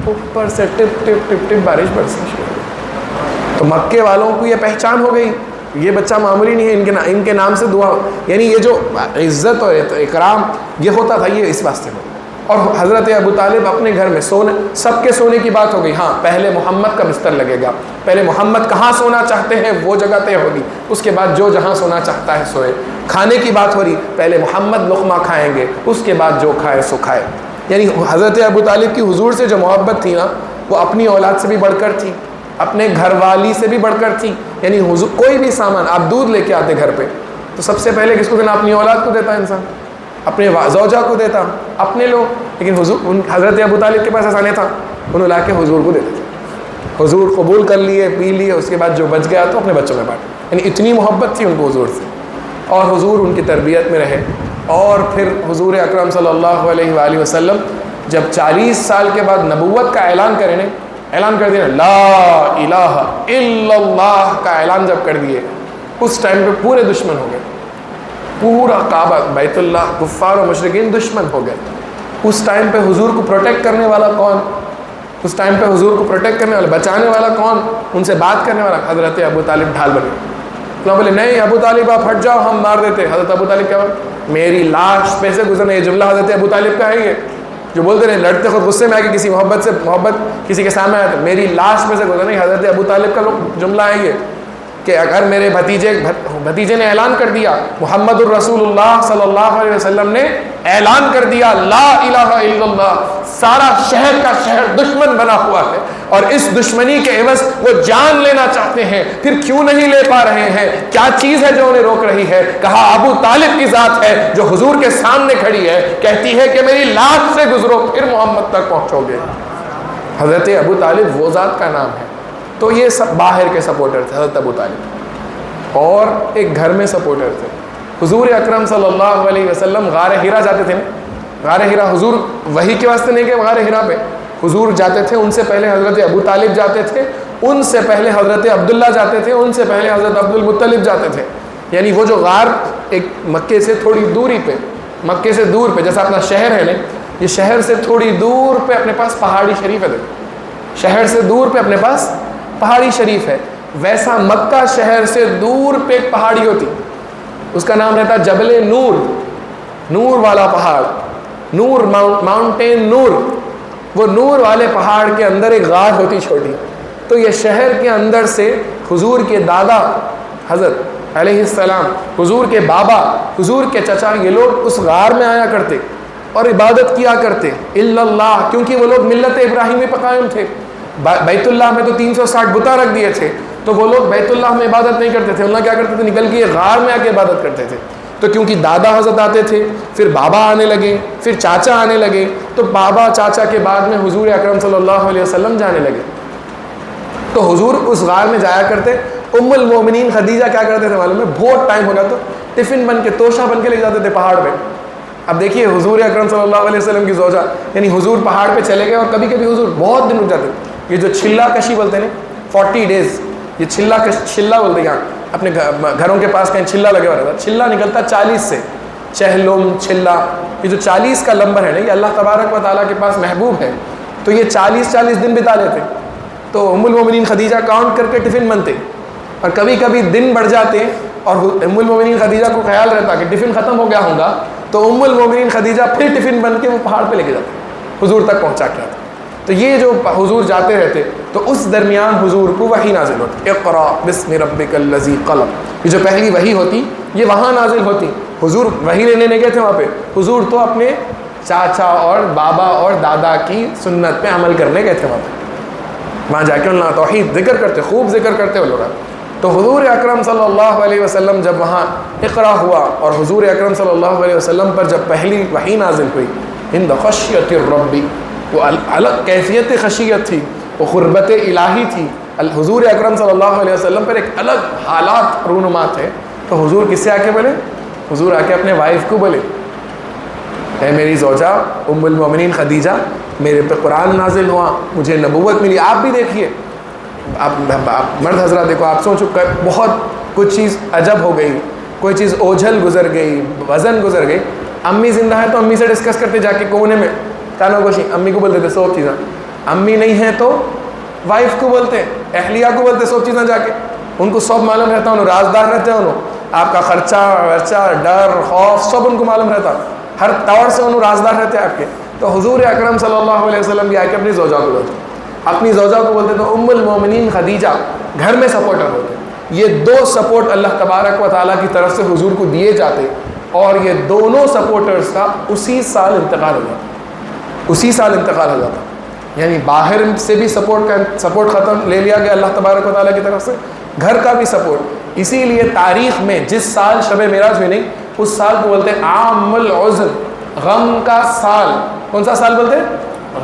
S1: اوپر سے ٹپ ٹپ ٹپ ٹپ بارش برسنا شروع ہو۔ تو مکے والوں کو یہ پہچان ہو گئی، یہ بچہ معمولی نہیں ہے، ان کے نام سے دعا، یعنی یہ جو عزت اور اکرام یہ ہوتا تھا، یہ اس واسطے ہو۔ اور حضرت ابو طالب اپنے گھر میں سونے، سب کے سونے کی بات ہو گئی، ہاں پہلے محمد کا بستر لگے گا، پہلے محمد کہاں سونا چاہتے ہیں وہ جگہ طے ہوگی، اس کے بعد جو جہاں سونا چاہتا ہے سوئے۔ کھانے کی بات ہو رہی، پہلے محمد لقمہ کھائیں گے، اس کے بعد جو کھائے سو کھائے۔ یعنی حضرت ابو طالب کی حضور سے جو محبت تھی نا، وہ اپنی اولاد سے بھی بڑھ کر تھی، اپنے گھر والی سے بھی بڑھ کر تھی۔ یعنی حضور کوئی بھی سامان، آپ دودھ لے کے آتے گھر پہ تو سب سے پہلے کس کو دینا؟ اپنی اولاد کو دیتا انسان، اپنے زوجہ کو دیتا، اپنے لوگ۔ لیکن حضرت ابو طالب کے پاس ایسا نہیں تھا، انہوں لا کے حضور کو دیتے تھے، حضور قبول کر لیے، پی لیے، اس کے بعد جو بچ گیا تو اپنے بچوں میں بانٹ۔ یعنی اتنی محبت تھی ان کو حضور سے، اور حضور ان کی تربیت میں رہے۔ اور پھر حضور اکرم صلی اللہ علیہ وآلہ وسلم جب 40 سال کے بعد نبوت کا اعلان کریں، اعلان کر دیا لا الہ الا اللہ کا اعلان جب کر دیے، اس ٹائم پہ پورے دشمن ہو گئے، پورا کعبہ بیت اللہ کفار و مشرکین دشمن ہو گئے۔ اس ٹائم پہ حضور کو پروٹیکٹ کرنے والا کون؟ اس ٹائم پہ حضور کو پروٹیکٹ کرنے والا، بچانے والا کون؟ ان سے بات کرنے والا حضرت ابو طالب ڈھال بنے۔ تو بولے نہیں ابو طالب آپ ہٹ جاؤ، ہم مار دیتے۔ حضرت ابو طالب کیا بولے؟ میری لاش پہ سے گزرنا، یہ جملہ حضرت ابو طالب کا ہے، یہ جو بولتے رہے لڑتے خود غصے میں آ کے کسی محبت کسی کے سامنے آیا تو میری لاش میں سے گزرنا، نہیں حضرت ابو طالب کا جملہ ہے یہ کہ اگر میرے بھتیجے نے اعلان کر دیا، محمد الرسول اللہ صلی اللہ علیہ وسلم نے اعلان کر دیا لا الہ الا اللہ، سارا شہر کا شہر دشمن بنا ہوا ہے، اور اس دشمنی کے عوض وہ جان لینا چاہتے ہیں، پھر کیوں نہیں لے پا رہے ہیں؟ کیا چیز ہے جو انہیں روک رہی ہے؟ کہا ابو طالب کی ذات ہے جو حضور کے سامنے کھڑی ہے، کہتی ہے کہ میری لاش سے گزرو پھر محمد تک پہنچو گے۔ حضرت ابو طالب وہ ذات کا نام ہے۔ تو یہ سب باہر کے سپورٹر تھے حضرت ابو طالب، اور ایک گھر میں سپورٹر تھے۔ حضور اکرم صلی اللہ علیہ وسلم غار حرا جاتے تھے نا، غار حرا حضور وحی کے واسطے نہیں گئے، غار حرا پہ حضور جاتے تھے، ان سے پہلے حضرت ابو طالب جاتے تھے، ان سے پہلے حضرت عبداللہ جاتے تھے، ان سے پہلے حضرت عبد المطلب جاتے تھے۔ یعنی وہ جو غار ایک مکے سے تھوڑی دوری پہ، مکے سے دور پہ، جیسا اپنا شہر ہے نا، یہ شہر سے تھوڑی دور پہ اپنے پاس پہاڑی شریف ہے، شہر سے دور پہ اپنے پاس پہاڑی شریف ہے، ویسا مکہ شہر سے دور پہ ایک پہاڑی ہوتی، اس کا نام رہتا جبل نور، نور والا پہاڑ، نور ماؤنٹین نور۔ وہ نور والے پہاڑ کے اندر ایک غار ہوتی چھوٹی، تو یہ شہر کے اندر سے حضور کے دادا حضرت علیہ السلام، حضور کے بابا، حضور کے چچا، یہ لوگ اس غار میں آیا کرتے اور عبادت کیا کرتے الا اللہ، کیونکہ وہ لوگ ملت ابراہیمی پر قائم تھے۔ بیت اللہ میں تو 360 بتاں رکھ دیے تھے، تو وہ لوگ بیت اللہ میں عبادت نہیں کرتے تھے، اللہ کیا کرتے تھے؟ نکل کے غار میں آ کے عبادت کرتے تھے۔ تو کیونکہ دادا حضرت آتے تھے، پھر بابا آنے لگے، پھر چاچا آنے لگے، تو بابا چاچا کے بعد میں حضور اکرم صلی اللہ علیہ وسلم جانے لگے۔ تو حضور اس غار میں جایا کرتے۔ ام المومنین خدیجہ کیا کرتے تھے معلوم ہے؟ بہت ٹائم ہو گیا تو ٹفن بن کے، توشہ بن کے لے جاتے تھے پہاڑ پہ۔ اب دیکھیے حضور اکرم صلی اللہ علیہ وسلم کی زوجہ، یعنی حضور پہاڑ پہ چلے گئے اور کبھی کبھی حضور بہت دن رک جاتے۔ یہ جو چھلا کشی بولتے ہیں 40 ڈیز، یہ چھلا بولتے ہیں یہاں، اپنے گھروں کے پاس کہیں چھلا لگے ہوا رہتا، چھلا نکلتا 40 سے، چہلم چھلا، یہ جو 40 کا نمبر ہے نا، یہ اللہ تبارک و تعالیٰ کے پاس محبوب ہے، تو یہ 40 دن بتا لیتے۔ تو ام المومنین خدیجہ کاؤنٹ کر کے ٹفن بنتے، اور کبھی کبھی دن بڑھ جاتے، اور ام المومنین خدیجہ کو خیال رہتا کہ ٹفن ختم ہو گیا ہوگا، تو ام المومنین خدیجہ پھر ٹفن بن کے وہ پہاڑ پہ لے کے جاتے، حضور تک پہنچا کے آتے۔ تو یہ جو حضور جاتے رہتے، تو اس درمیان حضور کو وحی نازل ہوتی، اقرا بسم ربک الذی قلم، یہ جو پہلی وحی ہوتی یہ وہاں نازل ہوتی۔ حضور وحی لینے نہیں گئے تھے وہاں پہ، حضور تو اپنے چاچا اور بابا اور دادا کی سنت پہ عمل کرنے گئے تھے وہاں جا کے اللہ توحید ذکر کرتے، خوب ذکر کرتے وہ لوگ۔ تو حضور اکرم صلی اللہ علیہ وسلم جب وہاں اقرا ہوا، اور حضور اکرم صلی اللہ علیہ وسلم پر جب پہلی وحی نازل ہوئی، ہند خشیت الرب، وہ الگ کیفیت خشیت تھی، وہ قربت الہی تھی. حضور اکرم صلی اللہ علیہ وسلم پر ایک الگ حالات رونما تھے. تو حضور کس سے آ کے بولے؟ حضور آ کے اپنے وائف کو بولے، اے میری زوجہ ام المومنین خدیجہ، میرے پہ قرآن نازل ہوا، مجھے نبوت ملی. آپ بھی دیکھیے، آپ مرد حضرات دیکھو، آپ سوچو بہت کچھ چیز عجب ہو گئی، کوئی چیز اوجھل گزر گئی، وزن گزر گئی. امی زندہ ہے تو امی سے ڈسکس کرتے جا کے کونے میں کانوں گوشی، امی کو بولتے تھے سب چیزیں. امی نہیں ہیں تو وائف کو بولتے، اہلیہ کو بولتے سب چیزیں جا کے. ان کو سب معلوم رہتا، انہوں رازدار رہتے ہیں، انہوں آپ کا خرچہ ورچہ ڈر خوف سب ان کو معلوم رہتا، ہر طور سے انہوں رازدار رہتے آپ کے. تو حضور اکرم صلی اللہ علیہ وسلم بھی آ کے اپنی زوجہ کو بولتے، اپنی زوجہ کو بولتے تو ام المومنین خدیجہ گھر میں سپورٹر ہوتے. یہ دو سپورٹ اللہ تبارک و تعالیٰ کی طرف سے حضور کو دیے جاتے، اور یہ دونوں سپورٹرز کا اسی سال انتقال ہو جاتا، اسی سال انتقال ہو جاتا. یعنی باہر سے بھی سپورٹ ختم لے لیا گیا اللہ تبارک و تعالیٰ کی طرف سے، گھر کا بھی سپورٹ. اسی لیے تاریخ میں جس سال شب معراج ہوئی نہیں، اس سال کو بولتے عام العذر، غم کا سال. کون سا سال بولتے؟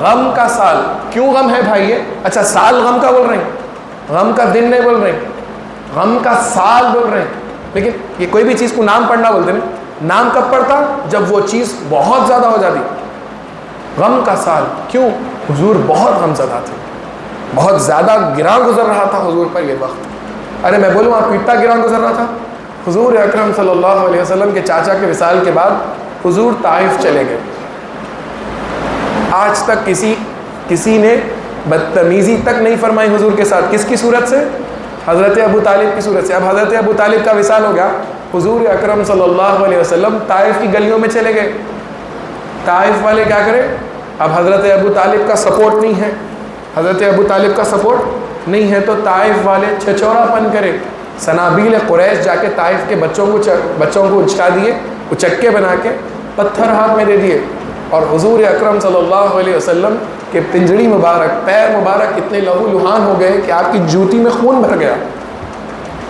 S1: غم کا سال. کیوں غم ہے بھائی یہ؟ اچھا سال غم کا بول رہے ہیں، غم کا دن نہیں بول رہے ہیں، غم کا سال بول رہے ہیں. لیکن یہ کوئی بھی چیز کو نام پڑھنا بولتے ہیں، نام کب پڑتا؟ جب وہ چیز بہت زیادہ ہو جاتی. غم کا سال کیوں؟ حضور بہت غم زدہ تھے، بہت زیادہ گراں گزر رہا تھا حضور پر یہ وقت. ارے میں بولوں آپ کو اتنا گراں گزر رہا تھا، حضور اکرم صلی اللہ علیہ وسلم کے چاچا کے وصال کے بعد حضور طائف چلے گئے. آج تک کسی نے بدتمیزی تک نہیں فرمائی حضور کے ساتھ. کس کی صورت سے؟ حضرت ابو طالب کی صورت سے. اب حضرت ابو طالب کا وصال ہو گیا، حضور اکرم صلی اللہ علیہ وسلم طائف کی گلیوں میں چلے گئے. طائف والے کیا کریں؟ اب حضرت ابو طالب کا سپورٹ نہیں ہے، حضرت ابو طالب کا سپورٹ نہیں ہے، تو طائف والے چھچورا پن کرے. سنابیل قریش جا کے طائف کے بچوں کو اچکا دیے، اچکے بنا کے پتھر ہاتھ میں دے دیے. اور حضور اکرم صلی اللہ علیہ وسلم کے پنجڑی مبارک، پیر مبارک اتنے لہو لہان ہو گئے کہ آپ کی جوتی میں خون بھر گیا.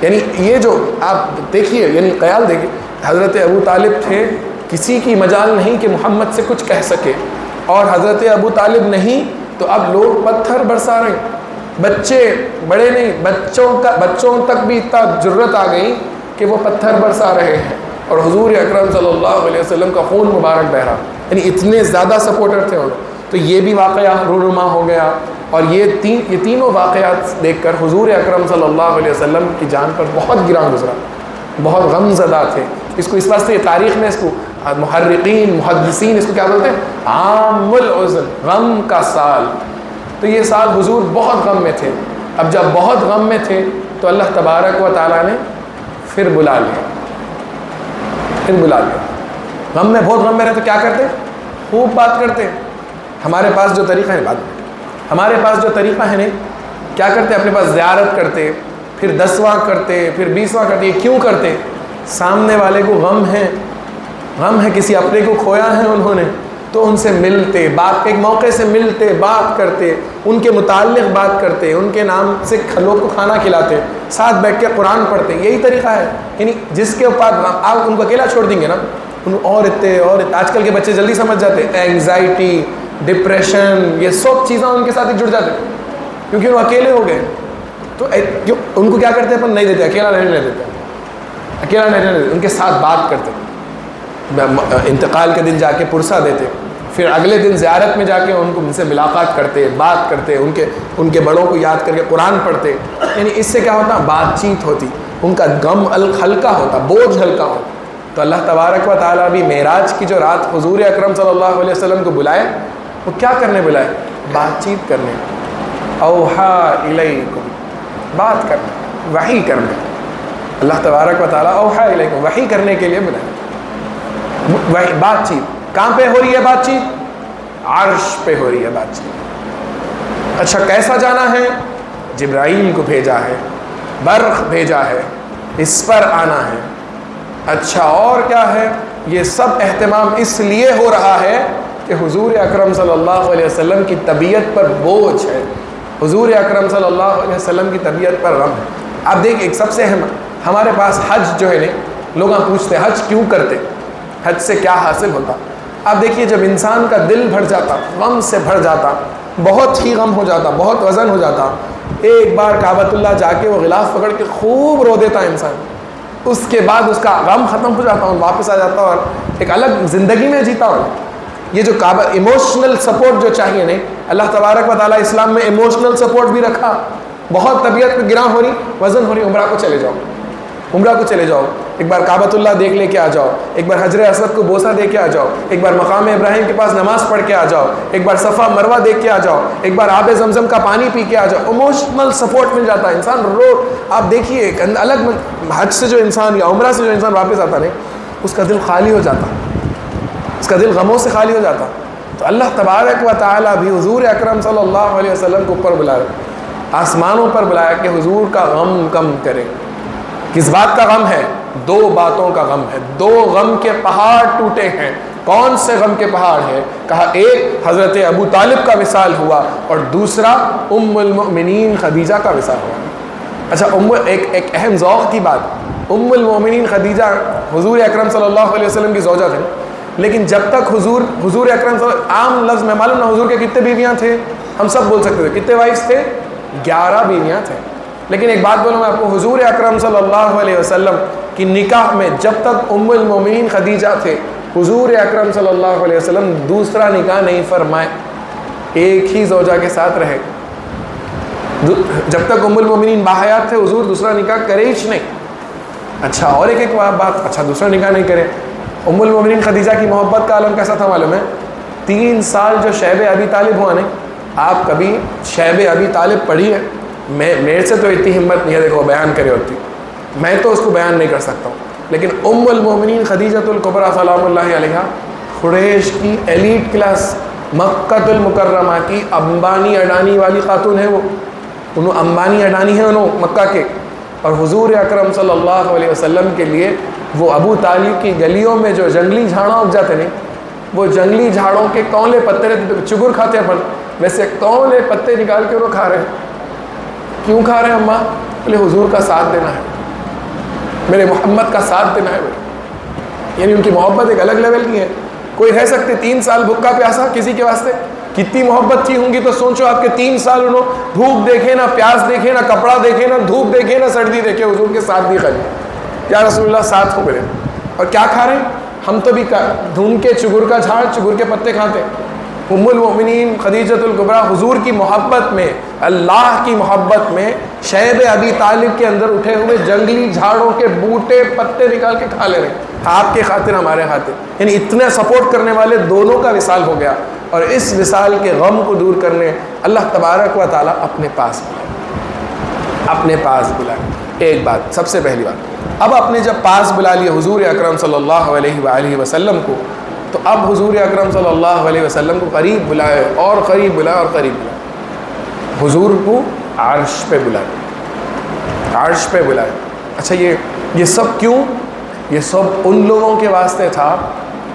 S1: یعنی یہ جو آپ دیکھیے، یعنی خیال دیکھیے، حضرت ابو طالب تھے، کسی کی مجال نہیں کہ محمد سے کچھ کہہ سکے، اور حضرت ابو طالب نہیں تو اب لوگ پتھر برسا رہے ہیں. بچے بڑے نہیں، بچوں تک بھی اتنا جرت آ گئی کہ وہ پتھر برسا رہے ہیں، اور حضور اکرم صلی اللہ علیہ وسلم کا خون مبارک بہ رہا. یعنی اتنے زیادہ سپورٹر تھے. تو یہ بھی واقعہ رونما ہو گیا. اور یہ تینوں واقعات دیکھ کر حضور اکرم صلی اللہ علیہ وسلم کی جان پر بہت گراں گزرا، بہت غم زدہ تھے. اس کو اس واسطے تاریخ میں اس کو محرقین محدثین اس کو کیا بولتے ہیں؟ عام العذر، غم کا سال. تو یہ سال حضور بہت غم میں تھے. اب جب بہت غم میں تھے تو اللہ تبارک و تعالیٰ نے پھر بلا لیا. غم میں بہت غم میں رہے تو کیا کرتے؟ خوب بات کرتے. ہمارے پاس جو طریقہ ہے ہمارے پاس جو طریقہ ہے نہیں، کیا کرتے؟ اپنے پاس زیارت کرتے، پھر 10واں کرتے، پھر 20واں کرتے. یہ کیوں کرتے؟ سامنے والے کو غم ہے کسی اپنے کو کھویا ہے انہوں نے، تو ان سے ملتے، بات ایک موقع سے ملتے، بات کرتے، ان کے متعلق بات کرتے، ان کے نام سے لوگ کو کھانا کھلاتے، ساتھ بیٹھ کے قرآن پڑھتے. یہی طریقہ ہے. یعنی جس کے اوپر آپ ان کو اکیلا چھوڑ دیں گے نا، اور آج کل کے بچے جلدی سمجھ جاتے، اینگزائٹی، ڈپریشن، یہ سب چیزیں ان کے ساتھ ہی جڑ جاتے کیونکہ وہ اکیلے ہو گئے. تو ان کو کیا کرتے ہیں؟ اپن نہیں دیتے، اکیلا نہیں دیتے، ان کے ساتھ بات کرتے، انتقال کے دن جا کے پرسہ دیتے، پھر اگلے دن زیارت میں جا کے ان سے ملاقات کرتے، بات کرتے، ان کے بڑوں کو یاد کر کے قرآن پڑھتے. یعنی اس سے کیا ہوتا؟ بات چیت ہوتی، ان کا غم ہلکا ہوتا، بوجھ ہلکا ہوتا. تو اللہ تبارک و تعالیٰ بھی معراج کی جو رات حضور اکرم صلی اللہ علیہ وسلم کو بلائے، وہ کیا کرنے بلائے؟ بات چیت کرنے. اوحا الیکم، بات کرنے، وحی کرنے. اللہ تبارک و تعالیٰ اوحا الیکم، وحی کرنے کے لیے بلائے. بات چیت کہاں پہ ہو رہی ہے؟ بات چیت عرش پہ ہو رہی ہے بات چیت. اچھا کیسا جانا ہے؟ جبرائیل کو بھیجا ہے، برق بھیجا ہے، اس پر آنا ہے. اچھا اور کیا ہے؟ یہ سب اہتمام اس لیے ہو رہا ہے کہ حضور اکرم صلی اللہ علیہ وسلم کی طبیعت پر بوجھ ہے، حضور اکرم صلی اللہ علیہ وسلم کی طبیعت پر غم ہے. آپ دیکھ ایک سب سے اہم، ہمارے پاس حج جو ہے نا، لوگ پوچھتے حج کیوں کرتے، حج سے کیا حاصل ہوتا؟ آپ دیکھیے جب انسان کا دل بھر جاتا، غم سے بھر جاتا، بہت ہی غم ہو جاتا، بہت وزن ہو جاتا، ایک بار کعبۃ اللہ جا کے وہ غلاف پکڑ کے خوب رو دیتا انسان، اس کے بعد اس کا غم ختم ہو جاتا اور واپس آ جاتا اور ایک الگ زندگی میں جیتا ہوں۔ یہ جو کعبہ ایموشنل سپورٹ جو چاہیے نہیں، اللہ تبارک و تعالیٰ اسلام میں ایموشنل سپورٹ بھی رکھا۔ بہت طبیعت میں گراں ہو رہی، وزن ہو رہی، عمرہ کو چلے جاؤ، عمرہ کو چلے جاؤ، ایک بار کعبۃ اللہ دیکھ لے کے آ جاؤ، ایک بار حجر اسود کو بوسہ دے کے آ جاؤ، ایک بار مقام ابراہیم کے پاس نماز پڑھ کے آ جاؤ، ایک بار صفا مروہ دیکھ کے آ جاؤ، ایک بار آب زمزم کا پانی پی کے آ جاؤ، ایموشنل سپورٹ مل جاتا ہے انسان رو۔ آپ دیکھیے ایک الگ حج سے جو انسان یا عمرہ سے جو انسان واپس آتا نہیں، اس کا دل خالی ہو جاتا، اس کا دل غموں سے خالی ہو جاتا۔ تو اللہ تبارک و تعالیٰ بھی حضور اکرم صلی اللہ علیہ وسلم کو اوپر بلایا، آسمانوں پر بلایا کہ حضور کا غم کم کرے۔ کس بات کا غم ہے؟ دو باتوں کا غم ہے، دو غم کے پہاڑ ٹوٹے ہیں۔ کون سے غم کے پہاڑ ہیں؟ کہا ایک حضرت ابو طالب کا وصال ہوا اور دوسرا ام المؤمنین خدیجہ کا وصال ہوا۔ اچھا ایک اہم ذوق کی بات، ام المؤمنین خدیجہ حضور اکرم صلی اللہ علیہ وسلم کی زوجہ تھے، لیکن جب تک حضور اکرم صلی اللہ عام لفظ میں معلوم نہ حضور کے کتنے بیویاں تھے، ہم سب بول سکتے تھے کتنے وائفز تھے؟ 11 بیویاں تھے۔ لیکن ایک بات بولوں میں آپ کو، حضور اکرم صلی اللہ علیہ وسلم کی نکاح میں جب تک ام المومنین خدیجہ تھے، حضور اکرم صلی اللہ علیہ وسلم دوسرا نکاح نہیں فرمائے، ایک ہی زوجہ کے ساتھ رہے۔ جب تک ام المومنین باحیات تھے حضور دوسرا نکاح کرے ہی نہیں۔ اچھا اور ایک بات، اچھا دوسرا نکاح نہیں کرے۔ ام المومنین خدیجہ کی محبت کا عالم کیسا تھا معلوم ہے؟ 3 سال جو شیب ابی طالب ہوا نہیں، آپ کبھی شیب ابی طالب پڑھی ہے؟ میرے سے تو اتنی ہمت نہیں ہے دیکھو بیان کرے ہوتی، میں تو اس کو بیان نہیں کر سکتا ہوں، لیکن ام المومنین خدیجۃ الکبریٰ سلام اللہ علیہا، قریش کی ایلیٹ کلاس، مکہ المکرمہ کی امبانی اڈانی والی خاتون ہے، وہ انہوں امبانی اڈانی ہیں انہوں مکہ کے، اور حضور اکرم صلی اللہ علیہ وسلم کے لیے وہ ابو طالب کی گلیوں میں جو جنگلی جھاڑوں اگ جاتے نہیں، وہ جنگلی جھاڑوں کے کونلے پتے رہتے، چگر کھاتے ہیں اپن، ویسے کونلے پتے نکال کے وہ کھا رہے ہیں۔ کیوں کھا رہے ہیں اماں؟ بولے حضور کا ساتھ دینا ہے، میرے محمد کا ساتھ دینا ہے، یعنی ان کی محبت ایک الگ لیول کی ہے۔ کوئی رہ سکتے 3 سال بھوکا پیاسا کسی کے واسطے؟ کتنی محبت تھی ہوں گی، تو سوچو آپ کے 3 سال انہوں بھوک دیکھے نہ، پیاس دیکھے نہ، کپڑا دیکھے نہ، دھوپ دیکھے نہ، سردی دیکھے، حضور کے ساتھ بھی خالی یا رسول اللہ ساتھ ہو گئے۔ اور کیا کھا رہے ہیں؟ ہم تو بھی ڈھونڈ کے چگر کا جھاڑ، چگر کے پتے کھاتے۔ ام المؤمنین خدیجۃ الکبریٰ حضور کی محبت میں، اللہ کی محبت میں، شیب ابی طالب کے اندر اٹھے ہوئے جنگلی جھاڑوں کے بوٹے پتے نکال کے کھا لے رہے ہیں، آپ کے خاطر ہمارے خاطر، یعنی اتنے سپورٹ کرنے والے دونوں کا وصال ہو گیا۔ اور اس وصال کے غم کو دور کرنے اللہ تبارک و تعالیٰ اپنے پاس بلائے، اپنے پاس بلائے۔ ایک بات، سب سے پہلی بات، اب اپنے جب پاس بلا لیے حضور اکرم صلی اللہ علیہ وآلہ وسلم کو، تو اب حضور اکرم صلی اللہ علیہ وسلم کو قریب بلائے اور قریب بلائے اور قریب بلائے، حضور کو عرش پہ بلائے، عرش پہ بلائے۔ اچھا یہ سب کیوں؟ یہ سب ان لوگوں کے واسطے تھا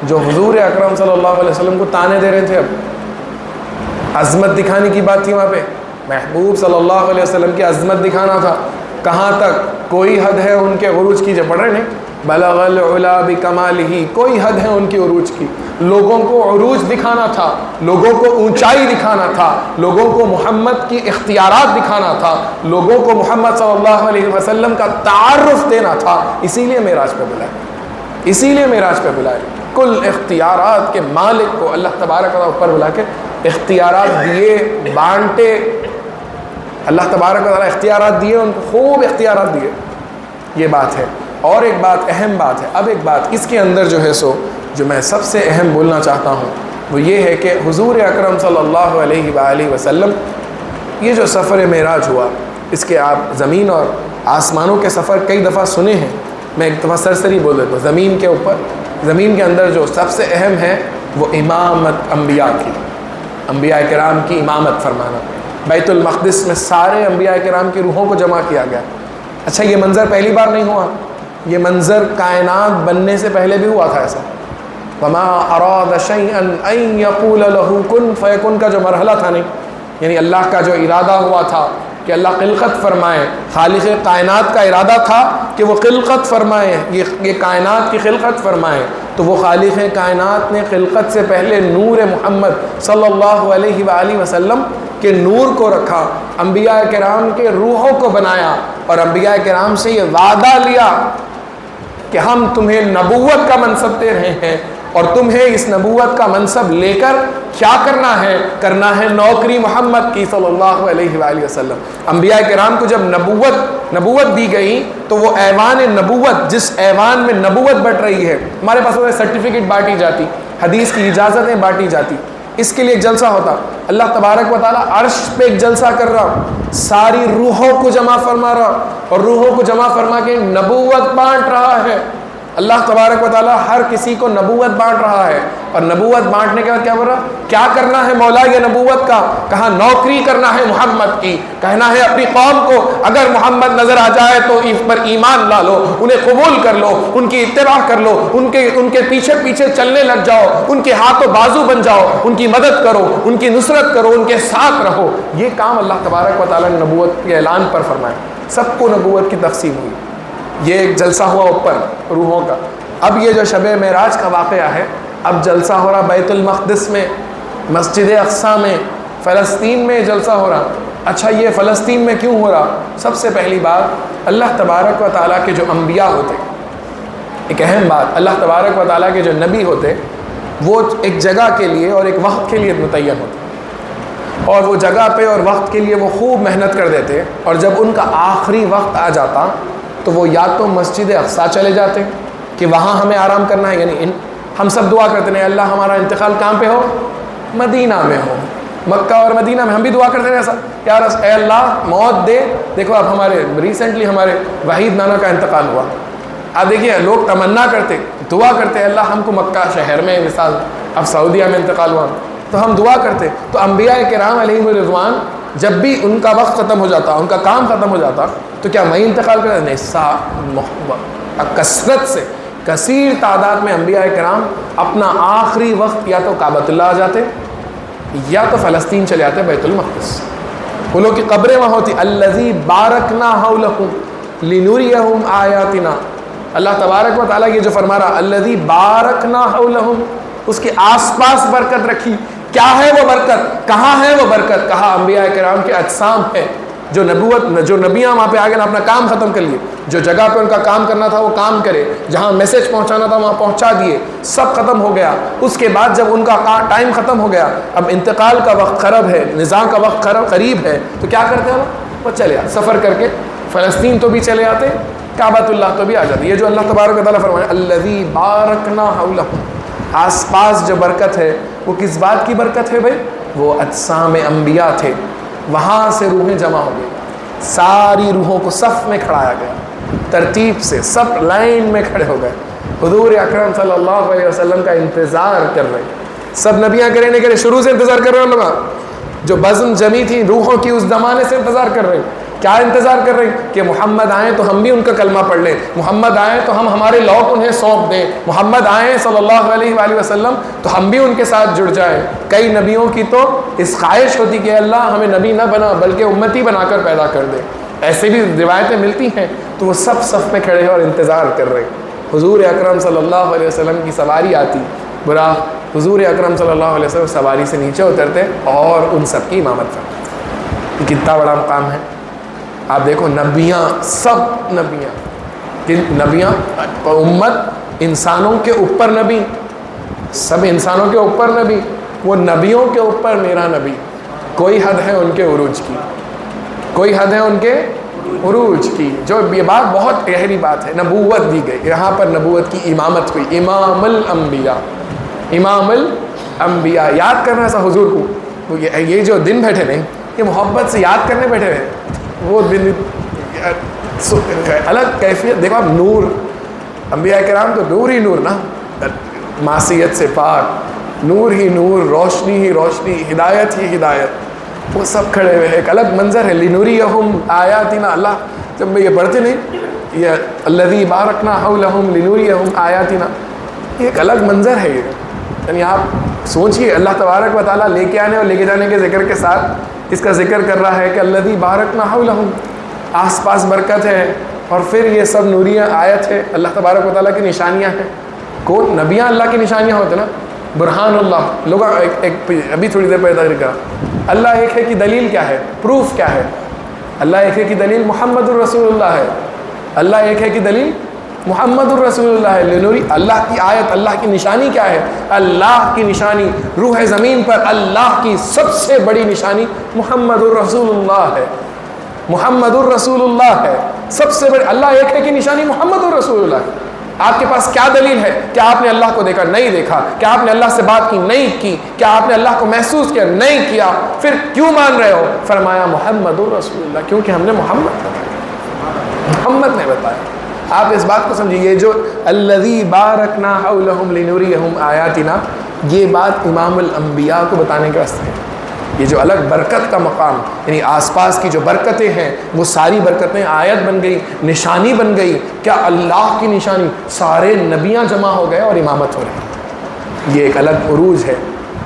S1: جو حضور اکرم صلی اللہ علیہ وسلم کو تانے دے رہے تھے۔ اب عظمت دکھانے کی بات تھی وہاں پہ، محبوب صلی اللہ علیہ وسلم کی عظمت دکھانا تھا۔ کہاں تک؟ کوئی حد ہے ان کے عروج کی، جو پڑھ رہے ہیں بلغ العلا بکمالہ، کوئی حد ہے ان کی عروج کی۔ لوگوں کو عروج دکھانا تھا، لوگوں کو اونچائی دکھانا تھا، لوگوں کو محمد کی اختیارات دکھانا تھا، لوگوں کو محمد صلی اللہ علیہ وسلم کا تعارف دینا تھا، اسی لیے معراج پہ بلائے، اسی لیے معراج پہ بلائے۔ کل اختیارات کے مالک کو اللہ تبارک و تعالیٰ اوپر بلا کے اختیارات دیے، بانٹے۔ اللہ تبارک و تعالیٰ اختیارات دیے، ان کو خوب اختیارات دیے، یہ بات ہے۔ اور ایک بات، اہم بات ہے، اب ایک بات اس کے اندر جو ہے سو جو میں سب سے اہم بولنا چاہتا ہوں وہ یہ ہے کہ حضور اکرم صلی اللہ علیہ وآلہ وسلم یہ جو سفر معراج ہوا، اس کے آپ زمین اور آسمانوں کے سفر کئی دفعہ سنے ہیں، میں ایک دفعہ سرسری بول دیتا ہوں۔ زمین کے اوپر، زمین کے اندر جو سب سے اہم ہے وہ امامت انبیاء کی، انبیاء کرام کی امامت فرمانا۔ بیت المقدس میں سارے انبیاء کرام کی روحوں کو جمع کیا گیا۔ اچھا یہ منظر پہلی بار نہیں ہوا، یہ منظر کائنات بننے سے پہلے بھی ہوا تھا ایسا۔ وما اراد شیئا ان یقول له کن فیکن کا جو مرحلہ تھا نہیں، یعنی اللہ کا جو ارادہ ہوا تھا کہ اللہ خلقت فرمائے، خالق کائنات کا ارادہ تھا کہ وہ خلقت فرمائے، یہ کائنات کی خلقت فرمائے، تو وہ خالق کائنات نے خلقت سے پہلے نور محمد صلی اللہ علیہ وآلہ وسلم کے نور کو رکھا، انبیاء کرام کے روحوں کو بنایا، اور انبیاء کرام سے یہ وعدہ لیا کہ ہم تمہیں نبوت کا منصب دے رہے ہیں، اور تمہیں اس نبوت کا منصب لے کر کیا کرنا ہے نوکری محمد کی صلی اللہ علیہ وآلہ وسلم۔ انبیاء کرام کو جب نبوت دی گئی تو وہ ایوان نبوت، جس ایوان میں نبوت بٹ رہی ہے، ہمارے پاس وہ سرٹیفکیٹ بانٹی جاتی، حدیث کی اجازتیں بانٹی جاتی، اس کے لیے ایک جلسہ ہوتا، اللہ تبارک و تعالیٰ عرش پہ ایک جلسہ کر رہا، ساری روحوں کو جمع فرما رہا، اور روحوں کو جمع فرما کے نبوت بانٹ رہا ہے۔ اللہ تبارک و تعالیٰ ہر کسی کو نبوت بانٹ رہا ہے، اور نبوت بانٹنے کے بعد کیا بول رہا؟ کیا کرنا ہے مولا یہ نبوت کا؟ کہا نوکری کرنا ہے محمد کی، کہنا ہے اپنی قوم کو اگر محمد نظر آ جائے تو اس پر ایمان لا لو، انہیں قبول کر لو، ان کی اتباع کر لو، ان کے پیچھے چلنے لگ جاؤ، ان کے ہاتھ و بازو بن جاؤ، ان کی مدد کرو، ان کی نصرت کرو، ان کے ساتھ رہو۔ یہ کام اللہ تبارک و تعالیٰ نے نبوت کے اعلان پر فرمایا، سب کو نبوت کی تقسیم ہوئی۔ یہ ایک جلسہ ہوا اوپر روحوں کا۔ اب یہ جو شب معراج کا واقعہ ہے، اب جلسہ ہو رہا بیت المقدس میں، مسجد اقصیٰ میں، فلسطین میں جلسہ ہو رہا۔ اچھا یہ فلسطین میں کیوں ہو رہا؟ سب سے پہلی بات، اللہ تبارک و تعالیٰ کے جو انبیاء ہوتے، ایک اہم بات، اللہ تبارک و تعالیٰ کے جو نبی ہوتے، وہ ایک جگہ کے لیے اور ایک وقت کے لیے متعین ہوتے، اور وہ جگہ پہ اور وقت کے لیے وہ خوب محنت کر دیتے، اور جب ان کا آخری وقت آ جاتا تو وہ یا تو مسجد اقصیٰ چلے جاتے کہ وہاں ہمیں آرام کرنا ہے، یعنی ہم سب دعا کرتے ہیں اللہ ہمارا انتقال کہاں پہ ہو؟ مدینہ میں ہو، مکہ اور مدینہ میں، ہم بھی دعا کرتے ہیں ایسا، یا اے اللہ موت دے۔ دیکھو اب ریسنٹلی ہمارے وحید نانا کا انتقال ہوا، اب دیکھیے لوگ تمنا کرتے، دعا کرتے اللہ ہم کو مکہ شہر میں، مثال اب سعودیہ میں انتقال ہوا تو ہم دعا کرتے۔ تو انبیاء کرام علیہم الرضوان جب بھی ان کا وقت ختم ہو جاتا، ان کا کام ختم ہو جاتا، تو کیا وہیں انتقال کرتے؟ نہیں، کثرت سے کثیر تعداد میں انبیاء کرام اپنا آخری وقت یا تو کعبۃ اللہ آ جاتے یا تو فلسطین چلے جاتے، بیت المقدس۔ وہ لوگ کی قبریں وہاں ہوتی، الذی بارکنا حولہم لنریہم آیاتنا۔ اللہ تبارک و تعالیٰ یہ جو فرما رہا الذی بارکنا حولہم، اس کے آس پاس برکت رکھی۔ کیا ہے وہ برکت؟ کہاں ہے وہ برکت؟ کہا انبیاء کرام کے اجسام ہے، جو نبیاں وہاں پہ آ گئے اپنا کام ختم کر لیے، جو جگہ پہ ان کا کام کرنا تھا وہ کام کرے، جہاں میسج پہنچانا تھا وہاں پہنچا دیے، سب ختم ہو گیا۔ اس کے بعد جب ان کا ٹائم ختم ہو گیا، اب انتقال کا وقت قرب ہے، نظام کا وقت قریب ہے، تو کیا کرتے ہیں وہ چلے آتے، سفر کر کے فلسطین تو بھی چلے آتے، کعبۃ اللہ تو بھی آ جاتے۔ یہ جو اللہ تبارک و تعالیٰ فرمایا الذی بارکنا حولہم، آس پاس جو برکت ہے وہ کس بات کی برکت ہے بھائی؟ وہ اجسام انبیاء تھے، وہاں سے روحیں جمع ہو گئی، ساری روحوں کو صف میں کھڑایا گیا، ترتیب سے سب لائن میں کھڑے ہو گئے، حضور اکرم صلی اللہ علیہ وسلم کا انتظار کر رہے، سب نبیاں کرے نہیں کرے شروع سے انتظار کر رہے ہیں لوگ، جو بزم جمی تھی روحوں کی اس زمانے سے انتظار کر رہے ہیں۔ کیا انتظار کر رہے ہیں؟ کہ محمد آئیں تو ہم بھی ان کا کلمہ پڑھ لیں، محمد آئیں تو ہم ہمارے لوگ انہیں سونپ دیں، محمد آئیں صلی اللہ علیہ وآلہ وسلم تو ہم بھی ان کے ساتھ جڑ جائیں۔ کئی نبیوں کی تو اس خواہش ہوتی کہ اللہ ہمیں نبی نہ بنا بلکہ امتی بنا کر پیدا کر دے، ایسے بھی روایتیں ملتی ہیں۔ تو وہ سب صف میں کھڑے ہیں اور انتظار کر رہے ہیں۔ حضور اکرم صلی اللہ علیہ وسلم کی سواری آتی، برا حضور اکرم صلی اللہ علیہ وسلم سواری سے نیچے اترتے اور ان سب کی امامت فرماتے۔ یہ کتنا بڑا مقام ہے! آپ دیکھو نبیاں، سب نبیاں امت انسانوں کے اوپر نبی، سب انسانوں کے اوپر نبی، وہ نبیوں کے اوپر میرا نبی۔ کوئی حد ہے ان کے عروج کی، کوئی حد ہے ان کے عروج کی۔ جو یہ بات بہت گہری بات ہے، نبوت دی گئی، یہاں پر نبوت کی امامت ہوئی، امام الانبیاء، امام الانبیاء۔ یاد کرنا ایسا حضور کو، یہ جو دن بیٹھے نہیں، یہ محبت سے یاد کرنے بیٹھے ہیں، وہ دن الگ کیفیت۔ دیکھو اب نور، انبیاء کرام تو نور ہی نور نا، معصیت سے پاک، نور ہی نور، روشنی ہی روشنی، ہدایت ہی ہدایت، وہ سب کھڑے ہوئے، ایک الگ منظر ہے۔ لنریہم آیاتنا، اللہ جب میں یہ پڑھتے نہیں، یہ الذی بارکنا حولہم لنریہم آیاتنا، یہ ایک الگ منظر ہے۔ یعنی آپ سوچئے اللہ تبارک و تعالیٰ لے کے آنے اور لے کے جانے کے ذکر کے ساتھ اس کا ذکر کر رہا ہے کہ الذی بارکنا حولہم، آس پاس برکت ہے، اور پھر یہ سب نوریہ آیت ہے، اللہ تبارک و تعالیٰ کی نشانیاں ہیں. کون نبیاں اللہ کی نشانیاں ہوتے نا، برہان اللہ. لوگ ابھی تھوڑی دیر پہلے ذکر کرا اللہ ایک ہے کی دلیل کیا ہے، پروف کیا ہے. اللہ ایک ہے کی دلیل محمد الرسول اللہ ہے. اللہ ایک ہے کی دلیل محمد الرسول اللہ ہے. لنوری اللہ کی آیت، اللہ کی نشانی کیا ہے؟ اللہ کی نشانی روح زمین پر اللہ کی سب سے بڑی نشانی محمد الرسول اللہ ہے. محمد الرسول اللہ ہے سب سے بڑی. اللہ ایک ہے کی نشانی محمد الرسول اللہ ہے. آپ کے پاس کیا دلیل ہے؟ کیا آپ نے اللہ کو دیکھا؟ نہیں دیکھا. کیا آپ نے اللہ سے بات کی؟ نہیں کی. کیا آپ نے اللہ کو محسوس کیا؟ نہیں کیا. پھر کیوں مان رہے ہو؟ فرمایا محمد الرسول اللہ، کیونکہ ہم نے محمد نے بتایا. آپ اس بات کو سمجھیے، یہ جو الذی بارکنا حولہم لنریہم آیاتنا، یہ بات امام الانبیاء کو بتانے کے واسطے ہے. یہ جو الگ برکت کا مقام، یعنی آس پاس کی جو برکتیں ہیں وہ ساری برکتیں آیت بن گئی، نشانی بن گئی. کیا اللہ کی نشانی، سارے نبیاں جمع ہو گئے اور امامت ہو رہی. یہ ایک الگ عروج ہے،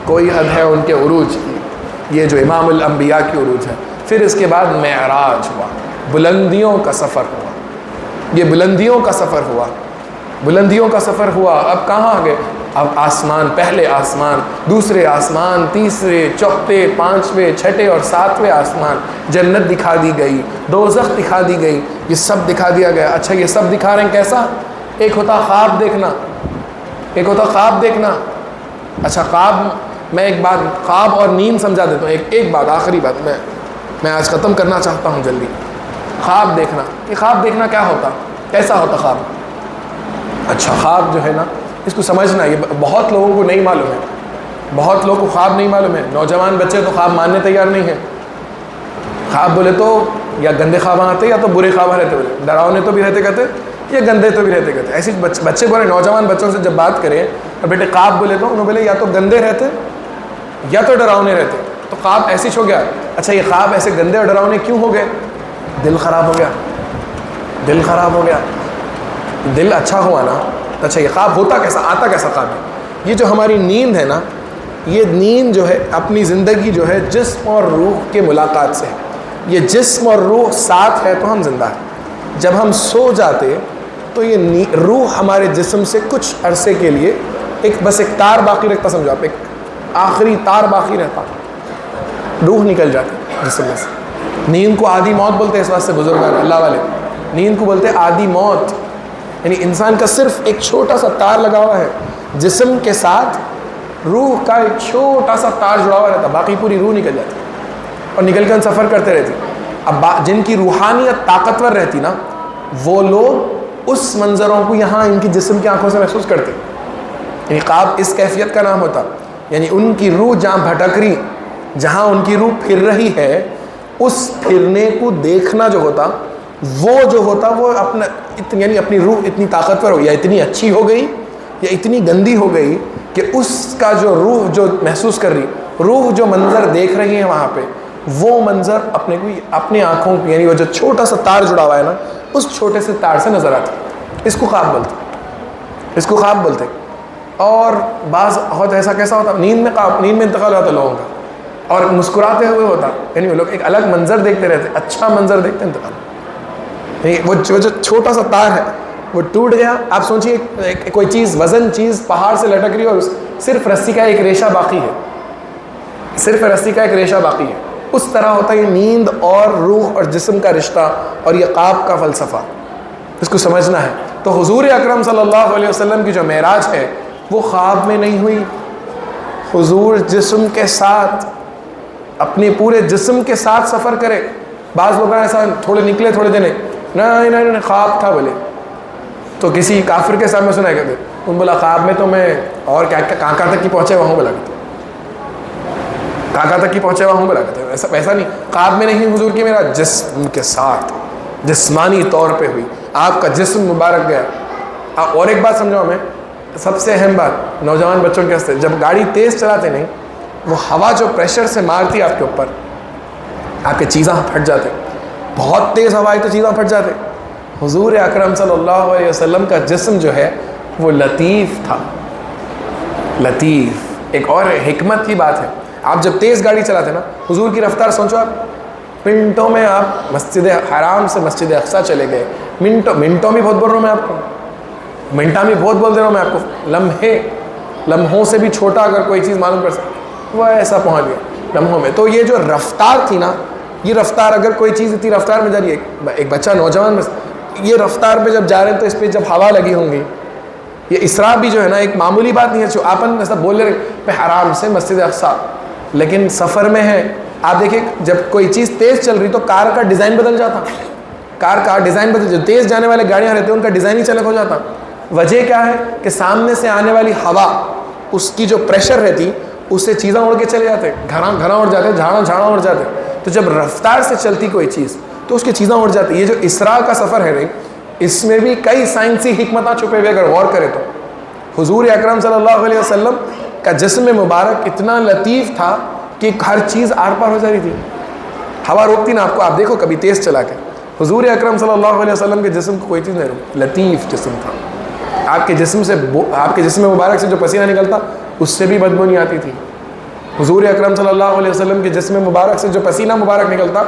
S1: کوئی حد ہے ان کے عروج کی. یہ جو امام الانبیاء کی عروج ہے. پھر اس کے بعد معراج ہوا، بلندیوں کا سفر ہوا. یہ بلندیوں کا سفر ہوا، بلندیوں کا سفر ہوا. اب کہاں گئے؟ اب آسمان، پہلے آسمان، دوسرے آسمان، تیسرے، چوتھے، پانچویں، چھٹے اور ساتویں آسمان. جنت دکھا دی گئی، دوزخ دکھا دی گئی، یہ سب دکھا دیا گیا. اچھا یہ سب دکھا رہے ہیں کیسا؟ ایک ہوتا خواب دیکھنا، ایک ہوتا خواب دیکھنا. اچھا خواب، میں ایک بات خواب اور نیند سمجھا دیتا ہوں. ایک بات، آخری بات میں آج ختم کرنا چاہتا ہوں جلدی. خواب دیکھنا، یہ خواب دیکھنا کیا ہوتا، کیسا ہوتا خواب؟ اچھا خواب جو ہے نا، اس کو سمجھنا، یہ بہت لوگوں کو نہیں معلوم ہے. بہت لوگوں کو خواب نہیں معلوم ہے. نوجوان بچے تو خواب ماننے تیار نہیں ہیں. خواب بولے تو یا گندے خواب آتے یا تو برے خواب رہتے، بولے ڈراؤنے تو بھی رہتے کہتے یا گندے تو بھی رہتے کہتے. ایسی بچے بولے، نوجوان بچوں سے جب بات کریں اور بیٹے خواب بولے تو انہوں بولے یا تو گندے رہتے یا تو ڈراؤنے رہتے. تو خواب ایسی ہو گیا. اچھا یہ خواب ایسے گندے اور ڈراؤنے کیوں ہو گئے؟ دل خراب ہو گیا، دل خراب ہو گیا. دل اچھا ہوا نا. اچھا یہ خواب ہوتا کیسا، آتا کیسا خواب ہے؟ یہ جو ہماری نیند ہے نا، یہ نیند جو ہے اپنی زندگی جو ہے جسم اور روح کے ملاقات سے ہے. یہ جسم اور روح ساتھ ہے تو ہم زندہ ہیں. جب ہم سو جاتے تو یہ روح ہمارے جسم سے کچھ عرصے کے لیے بس ایک تار باقی رکھتا، سمجھو آپ، ایک آخری تار باقی رہتا، روح نکل جاتی جسم میں سے. نیند کو آدھی موت بولتے ہیں، اس واسطے بزرگان اللہ والے نیند کو بولتے ہیں آدھی موت. یعنی انسان کا صرف ایک چھوٹا سا تار لگا ہوا ہے، جسم کے ساتھ روح کا ایک چھوٹا سا تار جڑا ہوا رہتا، باقی پوری روح نکل جاتی اور نکل کر سفر کرتے رہتی. اب جن کی روحانیت طاقتور رہتی نا، وہ لوگ اس منظروں کو یہاں ان کی جسم کی آنکھوں سے محسوس کرتے. یعنی خواب اس کیفیت کا نام ہوتا. یعنی ان کی روح جہاں بھٹک رہی، جہاں ان کی روح پھر رہی ہے، اس پھرنے کو دیکھنا جو ہوتا، وہ جو ہوتا وہ اپنا یعنی اپنی روح اتنی طاقتور ہو یا اتنی اچھی ہو گئی یا اتنی گندی ہو گئی کہ اس کا جو روح جو محسوس کر رہی، روح جو منظر دیکھ رہی ہے وہاں پہ، وہ منظر اپنے کو اپنی آنکھوں کی، یعنی وہ جو چھوٹا سا تار جڑا ہوا ہے نا، اس چھوٹے سے تار سے نظر آتا. اس کو خواب بولتے، اس کو خواب بولتے. اور بعض بہت ایسا کیسا ہوتا، نیند میں انتقال ہوتا لوگوں کا، اور مسکراتے ہوئے ہوتا. یعنی وہ لوگ ایک الگ منظر دیکھتے رہتے، اچھا منظر دیکھتے انتقال. وہ جو چھوٹا سا تار ہے وہ ٹوٹ گیا. آپ سوچیے کوئی چیز، وزن چیز پہاڑ سے لٹک رہی ہے اور صرف رسی کا ایک ریشہ باقی ہے، صرف رسی کا ایک ریشہ باقی ہے. اس طرح ہوتا ہے یہ نیند اور روح اور جسم کا رشتہ اور یہ خواب کا فلسفہ. اس کو سمجھنا ہے. تو حضور اکرم صلی اللہ علیہ وسلم کی جو معراج ہے وہ خواب میں نہیں ہوئی. حضور جسم کے ساتھ، اپنے پورے جسم کے ساتھ سفر کرے. بعض لوگ ایسا تھوڑے نکلے تھوڑے دن، نہیں خواب تھا بولے. تو کسی کافر کے سامنے سنا کرتے، تم بولا خواب میں تو میں اور کیا کہاں تک کی پہنچے ہوا ہوں بولا کرتے، کہاں تک کی پہنچے ہوا ہوں بولا کرتے. ایسا نہیں، خواب میں نہیں حضور کی میرا جسم کے ساتھ جسمانی طور پہ ہوئی، آپ کا جسم مبارک گیا. اور ایک بات سمجھو ہمیں، سب سے اہم بات نوجوان بچوں کے واسطے، جب گاڑی تیز چلاتے نہیں، وہ ہوا جو پریشر سے مارتی آپ کے اوپر، آپ کے چیزاں پھٹ جاتے. بہت تیز ہوا آئی تو چیزاں پھٹ جاتے. حضور اکرم صلی اللہ علیہ وسلم کا جسم جو ہے وہ لطیف تھا، لطیف. ایک اور حکمت کی بات ہے, آپ جب تیز گاڑی چلاتے نا, حضور کی رفتار سوچو آپ, منٹوں میں آپ مسجد حرام سے مسجد اقصیٰ چلے گئے. منٹوں میں بہت بول رہا ہوں میں آپ کو, منٹا میں بہت بول دے رہا ہوں میں آپ کو, لمحوں سے بھی چھوٹا اگر کوئی چیز معلوم کر سکے وہ ایسا پہنچ گیا لمحوں میں. تو یہ جو رفتار تھی نا, یہ رفتار اگر کوئی چیز اتنی رفتار میں جا رہی ہے, ایک بچہ نوجوان میں یہ رفتار پہ جب جا رہے ہیں تو اس پہ جب ہوا لگی ہوں گی, یہ اسراء بھی جو ہے نا ایک معمولی بات نہیں ہے. جو آپن ایسا بول رہے پہ حرام سے مسجد اقصیٰ, لیکن سفر میں ہے. آپ دیکھیں جب کوئی چیز تیز چل رہی تو کار کا ڈیزائن بدل جاتا, کار کا ڈیزائن بدل, جو تیز جانے والے گاڑیاں رہتے ہیں ان کا ڈیزائن ہی الگ ہو جاتا. وجہ کیا ہے کہ سامنے سے آنے والی ہوا, اس کی جو پریشر رہتی اس سے چیزیں اڑ کے چلے جاتے, گھراں اڑ جاتے, جھاڑاں اڑ جاتے. تو جب رفتار سے چلتی کوئی چیز تو اس کی چیزیں اڑ جاتی. یہ جو اسراء کا سفر ہے اس میں بھی کئی سائنسی حکمتیں چھپے ہوئے اگر غور کرے تو. حضور اکرم صلی اللہ علیہ وسلم کا جسم مبارک اتنا لطیف تھا کہ ہر چیز آر پار ہو جا رہی تھی. ہوا روکتی نا آپ کو, آپ دیکھو کبھی تیز چلا کے, حضور اکرم صلی اللہ علیہ وسلم کے جسم کو کوئی چیز نہیں روکی, لطیف جسم تھا. آپ کے جسم مبارک سے جو پسینہ نکلتا اس سے بھی بدبو نہیں آتی تھی. حضور اکرم صلی اللہ علیہ وسلم کے جسم مبارک سے جو پسینہ مبارک نکلتا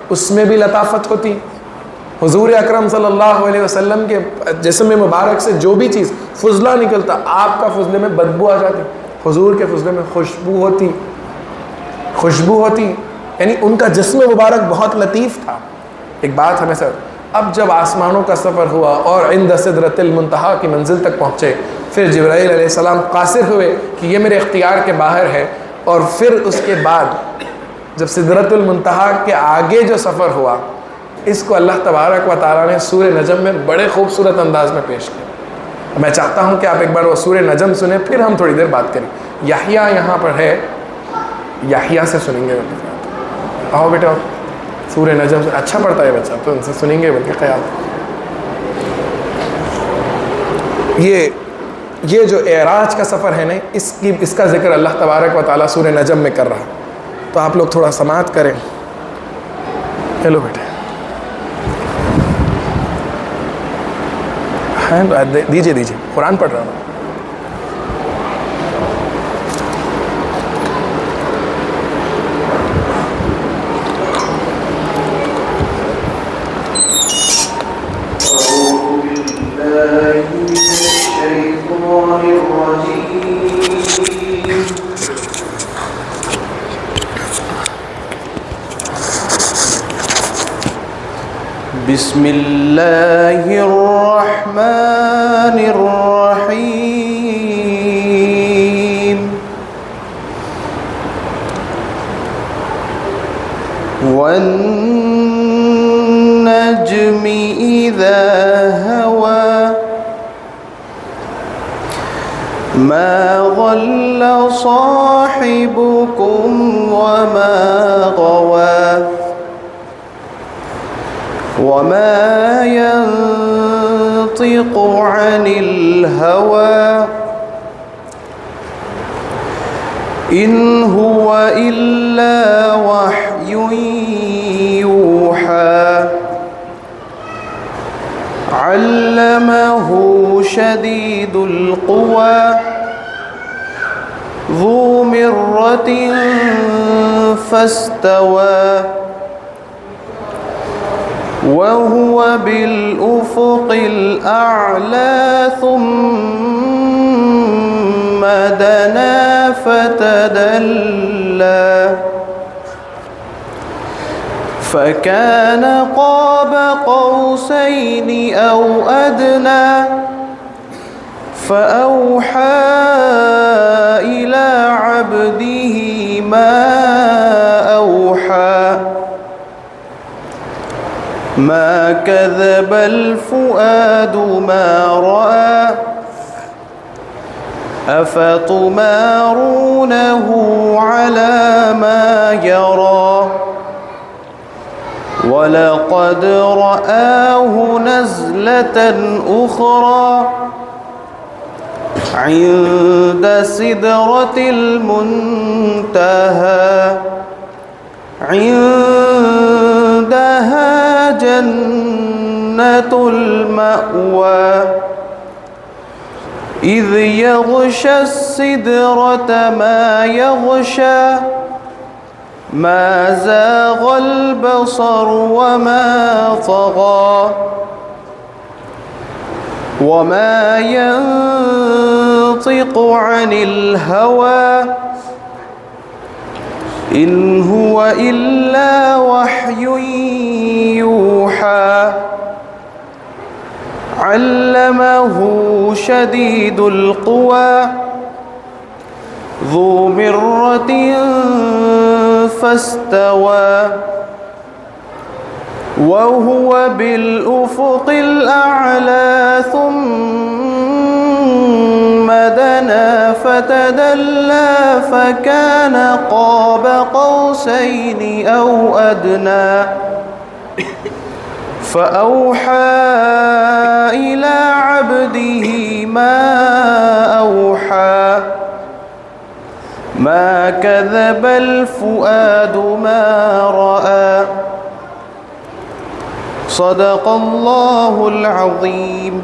S1: اس میں بھی لطافت ہوتی. حضور اکرم صلی اللہ علیہ وسلم کے جسم مبارک سے جو بھی چیز فضلہ نکلتا, آپ کا فضلے میں بدبو آ جاتی, حضور کے فضلے میں خوشبو ہوتی. یعنی ان کا جسم مبارک بہت لطیف تھا. ایک بات ہمیں سر, اب جب آسمانوں کا سفر ہوا اور عند سدرۃ المنتہا کی منزل تک پہنچے, پھر جبرائیل علیہ السلام قاصر ہوئے کہ یہ میرے اختیار کے باہر ہے, اور پھر اس کے بعد جب سدرۃ المنتہا کے آگے جو سفر ہوا, اس کو اللہ تبارک و تعالیٰ نے سورہ نجم میں بڑے خوبصورت انداز میں پیش کیا. میں چاہتا ہوں کہ آپ ایک بار وہ سورہ نجم سنیں, پھر ہم تھوڑی دیر بات کریں. یحییٰ یہاں پر ہے, یحییٰ سے سنیں گے. آؤ بیٹا, سورہ نجم سے اچھا پڑھتا ہے بچہ, تو ان سے سنیں گے بلکہ خیال. یہ جو اعراج کا سفر ہے نا, اس کا ذکر اللہ تبارک و تعالیٰ سورہ نجم میں کر رہا. تو آپ لوگ تھوڑا سماعت کریں. چلو بیٹے, دیجیے قرآن پڑھ رہا ہوں.
S2: بسم اللہ الرحمن الرحیم. والنجم اذا هوى ما ضل صاحبكم وما غوى وما ينطق عن الهوى إن هو إلا وحي يوحى علمه شديد القوى ذو مرة فاستوى وهو بالأفق الأعلى ثم دنا فتدلى فكان قاب قوسين أو أدنى فأوحى إلى عبده ما أوحى ما كذب الفؤاد ما رأى أفتمارونه على ما يرى ولقد رآه نزلة أخرى عند سدرة المنتهى عندها جنة المأوى إذ يغشى السدرة ما يغشى ما زاغ البصر وما طغى وما ينطق عن الهوى إن هو إلا وحي يوحى علمه شديد القوى ذو مرة فاستوى وهو بالأفق الأعلى ثم دنا فتدلى فكان قاب قوسين أو أدنى فأوحى إلى عبده ما أوحى ما كذب الفؤاد ما رأى صدق الله العظيم.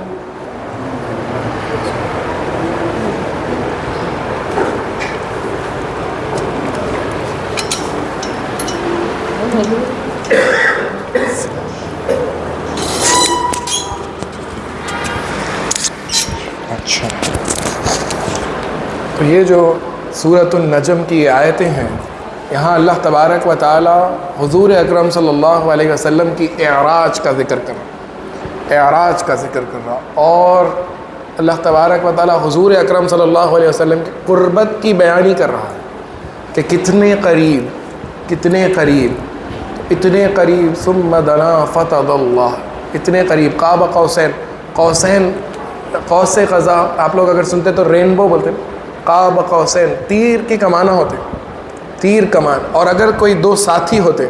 S1: اچھا، تو یہ جو سورۃ النجم کی آیتیں ہیں، یہاں اللہ تبارک و تعالی حضور اکرم صلی اللہ علیہ وسلم کی اعراج کا ذکر کر رہا اور اللہ تبارک و تعالی حضور اکرم صلی اللہ علیہ وسلم کی قربت کی بیانی کر رہا ہے کہ کتنے قریب ثم دنا فتدلی، اتنے قریب قاب قوسین قوس قزا آپ لوگ اگر سنتے تو رینبو بولتے، قاب قوسین تیر کی کمانہ ہوتے، تیر کمان. اور اگر کوئی دو ساتھی ہوتے،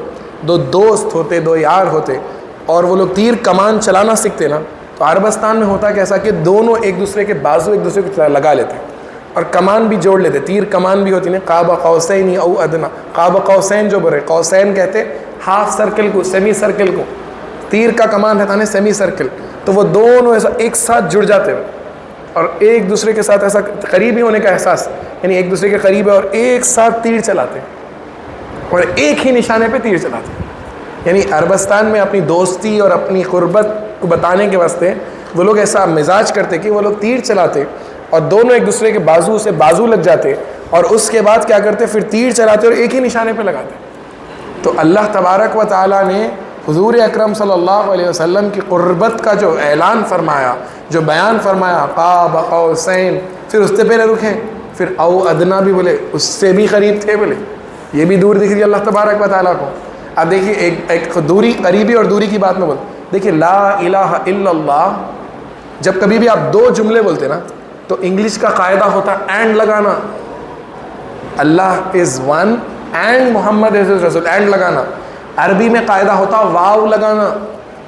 S1: دو دوست ہوتے، دو یار ہوتے اور وہ لوگ تیر کمان چلانا سیکھتے نا، تو عربستان میں ہوتا کیسا کہ دونوں ایک دوسرے کے بازو ایک دوسرے کو لگا لیتے اور کمان بھی جوڑ لیتے. تیر کمان بھی ہوتی نا، قاب قوسین او ادنا. قاب قوسین جو بولے، قوسین کہتے ہاف سرکل کو، سیمی سرکل کو. تیر کا کمان رہتا نا سیمی سرکل، تو وہ دونوں ایسا ایک ساتھ جڑ جاتے ہیں اور ایک دوسرے کے ساتھ ایسا قریبی ہونے کا احساس، یعنی ایک دوسرے کے قریب ہے اور ایک ساتھ تیر چلاتے اور ایک ہی نشانے پہ تیر چلاتے. یعنی عربستان میں اپنی دوستی اور اپنی قربت کو بتانے کے واسطے وہ لوگ ایسا مزاج کرتے کہ وہ لوگ تیر چلاتے اور دونوں ایک دوسرے کے بازو سے بازو لگ جاتے اور اس کے بعد کیا کرتے، پھر تیر چلاتے اور ایک ہی نشانے پہ لگاتے. تو اللہ تبارک و تعالیٰ نے حضور اکرم صلی اللہ علیہ وسلم کی قربت کا جو اعلان فرمایا، جو بیان فرمایا، قاب قوسین، پھر اس سے پہلے رکھیں، پھر او ادنا بھی بولے، اس سے بھی قریب تھے بولے، یہ بھی دور دکھ رہی اللہ تبارک و تعالیٰ کو. اب دیکھیے ایک دوری، قریبی اور دوری کی بات میں بول، دیکھیے لا الہ الا اللہ، جب کبھی بھی آپ دو جملے بولتے نا تو انگلش کا قاعدہ ہوتا اینڈ لگانا، اللہ از ون اینڈ محمد از رسول، اینڈ لگانا. عربی میں قاعدہ ہوتا واو لگانا،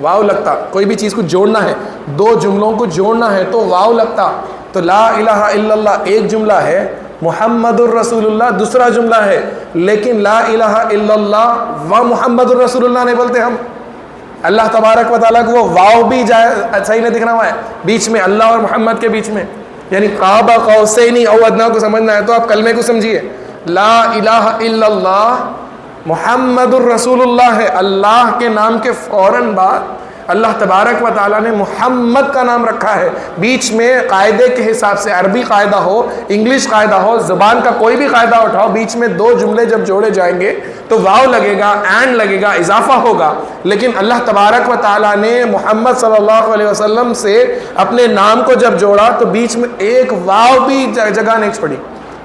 S1: واو لگتا. کوئی بھی چیز کو جوڑنا ہے، دو جملوں کو جوڑنا ہے تو واو لگتا. تو لا الہ الا اللہ ایک جملہ ہے، محمد الرسول اللہ دوسرا جملہ ہے، لیکن لا الہ الا اللہ و محمد الرسول اللہ نہیں بولتے ہم. اللہ تبارک و تعالیٰ کو وہ واو بھی صحیح نہیں دکھنا ہوا ہے بیچ میں، اللہ اور محمد کے بیچ میں. یعنی قاب قوسین او ادنا کو سمجھنا ہے تو آپ کلمے کو سمجھیے، لا الہ الا اللہ محمد الرسول اللہ ہے. اللہ کے نام کے فوراً بعد اللہ تبارک و تعالیٰ نے محمد کا نام رکھا ہے. بیچ میں قاعدے کے حساب سے عربی قاعدہ ہو، انگلش قاعدہ ہو، زبان کا کوئی بھی قاعدہ اٹھاؤ، بیچ میں دو جملے جب جوڑے جائیں گے تو واو لگے گا، اینڈ لگے گا، اضافہ ہوگا. لیکن اللہ تبارک و تعالیٰ نے محمد صلی اللہ علیہ وسلم سے اپنے نام کو جب جوڑا تو بیچ میں ایک واو بھی جگہ نہیں چھوڑی.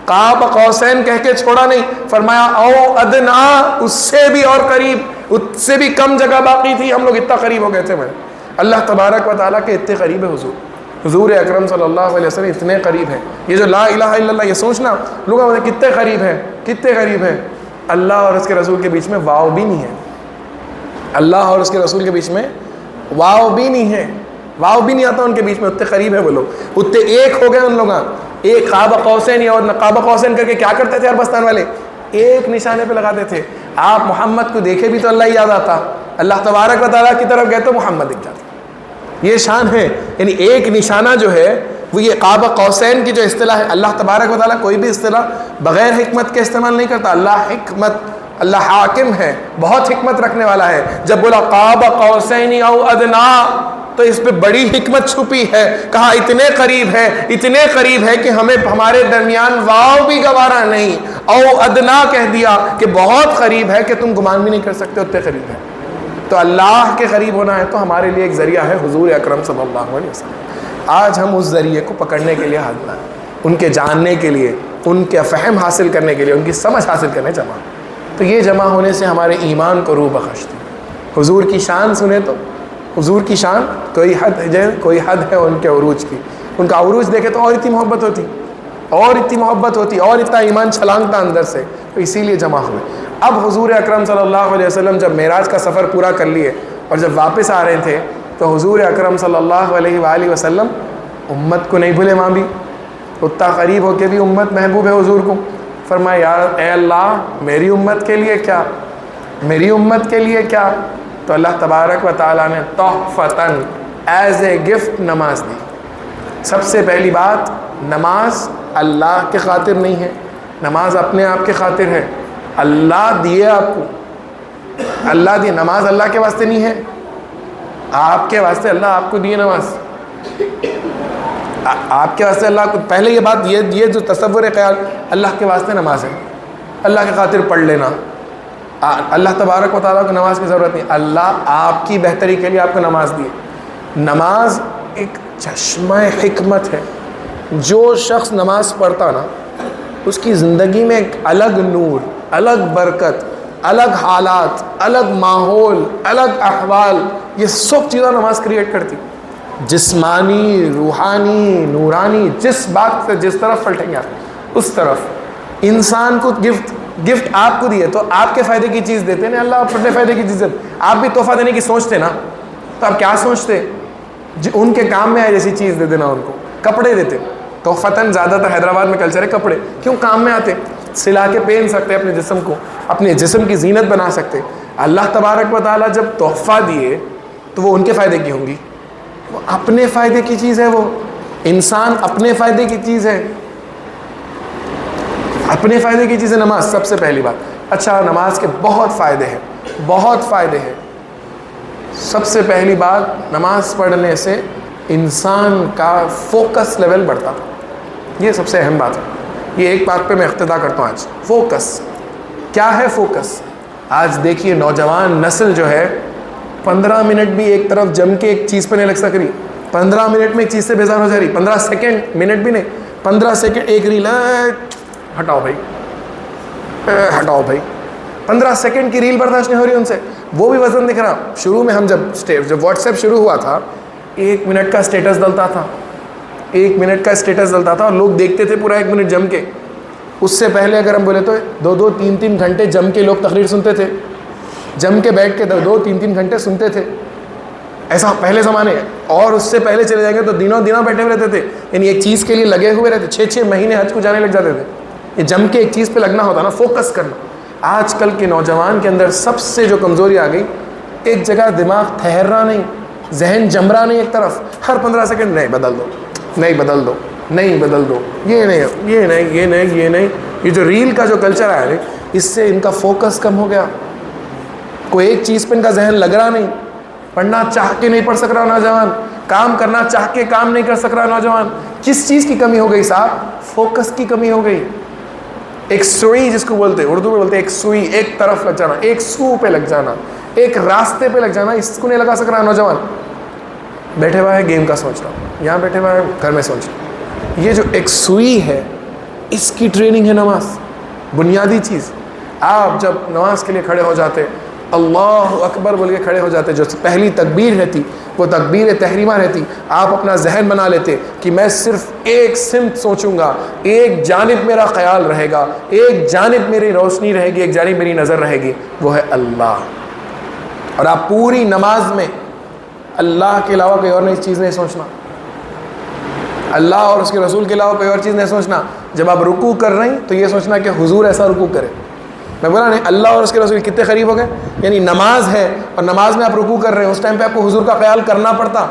S1: قاب قوسین کہہ کے چھوڑا نہیں، فرمایا او ادنا، اس سے بھی اور قریب، اس سے بھی کم جگہ باقی تھی، ہم لوگ اتنا قریب ہو گئے تھے. میں اللہ تبارک و تعالیٰ کے اتنے قریب ہے حضور اکرم صلی اللہ علیہ وسلم اتنے قریب ہیں. یہ جو لا الہ الا اللہ، یہ سوچنا لوگ کتنے قریب ہیں، کتنے قریب ہیں. اللہ اور اس کے رسول کے بیچ میں واو بھی نہیں ہے، اللہ اور اس کے رسول کے بیچ میں واو بھی نہیں ہے، واو بھی نہیں آتا ان کے بیچ میں. اتنے قریب ہیں وہ لوگ، اتنے ایک ہو گئے ان لوگ. ایک قاب قوسین اور قاب قوسین کر کے کیا کرتے تھے عربستان والے، ایک نشانے پہ لگاتے تھے. آپ محمد کو دیکھے بھی تو اللہ یاد آتا، اللہ تبارک و تعالیٰ کی طرف گئے تو محمد دکھ جاتا. یہ شان ہے. یعنی ایک نشانہ جو ہے وہ یہ قاب قوسین کی جو اصطلاح ہے، اللہ تبارک و تعالیٰ کوئی بھی اصطلاح بغیر حکمت کے استعمال نہیں کرتا. اللہ حاکم ہے، بہت حکمت رکھنے والا ہے. جب بولا قاب قوسین او ادنا تو اس پہ بڑی حکمت چھپی ہے. کہا اتنے قریب ہے کہ ہمیں ہمارے درمیان واو بھی گوارا نہیں. او ادنا کہہ دیا کہ بہت قریب ہے کہ تم گمان بھی نہیں کر سکتے اتنے قریب ہے. تو اللہ کے قریب ہونا ہے تو ہمارے لیے ایک ذریعہ ہے حضور اکرم صلی اللہ علیہ وسلم. آج ہم اس ذریعے کو پکڑنے کے لیے حاضر ہیں، ان کے جاننے کے لیے، ان کے فہم حاصل کرنے کے لیے، ان کی سمجھ حاصل کرنے جمع. تو یہ جمع ہونے سے ہمارے ایمان کو روح بخشتی. حضور کی شان سنیں تو حضور کی شان کوئی حد ہے ان کے عروج کی. ان کا عروج دیکھے تو اور اتنی محبت ہوتی اور اتنا ایمان چھلانگتا اندر سے. تو اسی لیے جمع ہوئے. اب حضور اکرم صلی اللہ علیہ وسلم جب معراج کا سفر پورا کر لیے اور جب واپس آ رہے تھے تو حضور اکرم صلی اللہ علیہ وآلہ وسلم امت کو نہیں بھولے. وہاں بھی اتنا قریب ہو کے بھی امت محبوب ہے حضور کو. فرمایا اے اللہ میری امت کے لیے کیا؟ تو اللہ تبارک و تعالیٰ نے تحفتاً ایز اے گفٹ نماز دی. سب سے پہلی بات، نماز اللہ کے خاطر نہیں ہے، نماز اپنے آپ کے خاطر ہے. اللہ دیے آپ کو، اللہ دیے. نماز اللہ کے واسطے نہیں ہے، آپ کے واسطے اللہ آپ کو دیے نماز. آپ کے واسطے اللہ کو، پہلے یہ بات، یہ جو تصور خیال اللہ کے واسطے نماز ہے، اللہ کی خاطر پڑھ لینا. اللہ تبارک و تعالیٰ کو نماز کی ضرورت نہیں. اللہ آپ کی بہتری کے لیے آپ کو نماز دی. نماز ایک چشمہ حکمت ہے. جو شخص نماز پڑھتا نا اس کی زندگی میں ایک الگ نور، الگ برکت، الگ حالات، الگ ماحول، الگ احوال، یہ سب چیزیں نماز کریٹ کرتی. جسمانی، روحانی، نورانی، جس بات سے جس طرف پلٹیں گے آپ اس طرف. انسان کو گفٹ آپ کو دیے تو آپ کے فائدے کی چیز دیتے نا. اللہ اپنے فائدے کی چیز دیتے. آپ بھی تحفہ دینے کی سوچتے نا تو آپ کیا سوچتے؟ ان کے کام میں آئے جیسی چیز دے دینا. ان کو کپڑے دیتے. تحفتاً زیادہ تر حیدرآباد میں کلچر ہے کپڑے. کیوں؟ کام میں آتے، سلا کے پہن سکتے اپنے جسم کو، اپنے جسم کی زینت بنا سکتے. اللہ تبارک و تعالیٰ جب تحفہ دیے تو وہ ان کے فائدے کی ہوں گی، وہ اپنے فائدے کی چیز ہے. وہ انسان اپنے فائدے کی چیز ہے، اپنے فائدے کی چیز ہے نماز. سب سے پہلی بات. اچھا، نماز کے بہت فائدے ہیں. سب سے پہلی بات، نماز پڑھنے سے انسان کا فوکس لیول بڑھتا. یہ سب سے اہم بات ہے. یہ ایک بات پہ میں اقتدا کرتا ہوں آج. فوکس کیا ہے؟ فوکس آج دیکھیے نوجوان نسل جو ہے 15 منٹ بھی ایک طرف جم کے ایک چیز پہ نہیں لگ سک رہی. 15 منٹ میں ایک چیز سے بیزار ہو جا رہی. 15 سیکنڈ، منٹ بھی نہیں، 15 سیکنڈ ایک ریل. ہٹاؤ بھائی 15 سیکنڈ کی ریل برداشت نہیں ہو رہی ان سے. وہ بھی وزن دکھ رہا. شروع میں ہم جب واٹس ایپ شروع ہوا تھا 1 منٹ کا اسٹیٹس ڈلتا تھا اور لوگ دیکھتے تھے پورا 1 منٹ جم کے. اس سے پہلے اگر ہم بولے تو 2 3 گھنٹے جم کے لوگ تقریر سنتے تھے، جم کے بیٹھ کے 2 3 گھنٹے سنتے تھے. ایسا پہلے زمانے. اور اس سے پہلے چلے جائیں گے تو دنوں بیٹھے ہوئے رہتے تھے. یعنی ایک چیز کے لیے لگے ہوئے رہتے. 6 مہینے حج کو جانے لگ جاتے تھے. یہ جم کے ایک چیز پہ لگنا ہوتا نا، فوکس کرنا. آج کل کے نوجوان کے اندر سب سے جو کمزوری آ گئی، ایک جگہ دماغ ٹھہر رہا نہیں، ذہن جم رہا نہیں ایک طرف. ہر 15 سیکنڈ نہیں بدل دو، یہ نہیں. یہ جو ریل کا جو کلچر آیا ہے اس سے ان کا فوکس کم ہو گیا. کوئی ایک چیز پہ ان کا ذہن لگ رہا نہیں. پڑھنا چاہ کے نہیں پڑھ سک رہا نوجوان، کام کرنا چاہ کے کام نہیں کر سک رہا نوجوان. کس چیز کی کمی ہو گئی صاحب؟ فوکس کی کمی ہو گئی. ایک سوئی جس کو بولتے ہیں، اردو میں بولتے ہیں ایک سوئی، ایک طرف لگ جانا، ایک سو پہ لگ جانا، ایک راستے پہ لگ جانا. اس کو نہیں لگا سک رہا نوجوان. بیٹھے ہوا ہے گیم کا سوچ رہا، یہاں بیٹھے ہوا ہے گھر میں سوچ رہا. یہ جو ایک سوئی ہے اس کی ٹریننگ ہے نماز. بنیادی چیز. آپ جب نماز کے لیے کھڑے ہو جاتے، اللہ اکبر بول کے کھڑے ہو جاتے، جو پہلی تکبیر رہتی وہ تکبیر تحریمہ رہتی. آپ اپنا ذہن بنا لیتے کہ میں صرف ایک سمت سوچوں گا، ایک جانب میرا خیال رہے گا، ایک جانب میری روشنی رہے گی، ایک جانب میری نظر رہے گی، وہ ہے اللہ. اور آپ پوری نماز میں اللہ کے علاوہ کوئی اور نئی چیز نہیں سوچنا، اللہ اور اس کے رسول کے علاوہ کوئی اور چیز نہیں سوچنا. جب آپ رکوع کر رہے ہیں تو یہ سوچنا کہ حضور ایسا رکوع کرے. میں بولا نہیں اللہ اور اس کے رسول کتنے قریب ہو گئے. یعنی نماز ہے اور نماز میں آپ رکوع کر رہے ہیں، اس ٹائم پہ آپ کو حضور کا خیال کرنا پڑتا.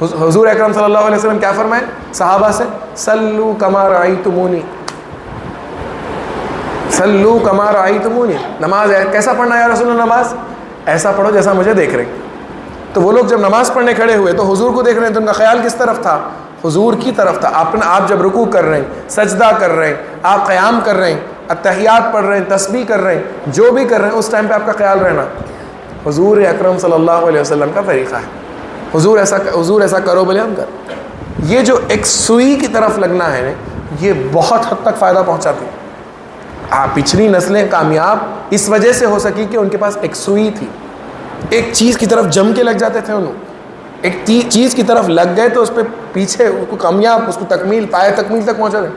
S1: حضور اکرم صلی اللہ علیہ وسلم کیا فرمائے صحابہ سے؟ سلو کما رأیتمونی، سلو کما رأیتمونی، نماز کیسا پڑھنا یا رسول اللہ؟ نماز ایسا پڑھو جیسا مجھے دیکھ رہے ہیں۔ تو وہ لوگ جب نماز پڑھنے کھڑے ہوئے تو حضور کو دیکھ رہے ہیں، تو ان کا خیال کس طرف تھا؟ حضور کی طرف تھا۔ آپ جب رکوع کر رہے ہیں، سجدہ کر رہے ہیں، آپ قیام کر رہے ہیں، اتحیات پڑھ رہے ہیں، تسبیح کر رہے ہیں، جو بھی کر رہے ہیں، اس ٹائم پہ آپ کا خیال رہنا حضور اکرم صلی اللہ علیہ وسلم کا طریقہ ہے۔ حضور ایسا کرو بولے ہم کر۔ یہ جو ایک سوئی کی طرف لگنا ہے یہ بہت حد تک فائدہ پہنچاتی ہے۔ پچھلی نسلیں کامیاب اس وجہ سے ہو سکی کہ ان کے پاس ایک سوئی تھی، ایک چیز کی طرف جم کے لگ جاتے تھے، انہوں ایک چیز کی طرف لگ گئے تو اس پہ پیچھے اس کو کامیاب، اس کو تکمیل، پائے تکمیل تک پہنچا دیں۔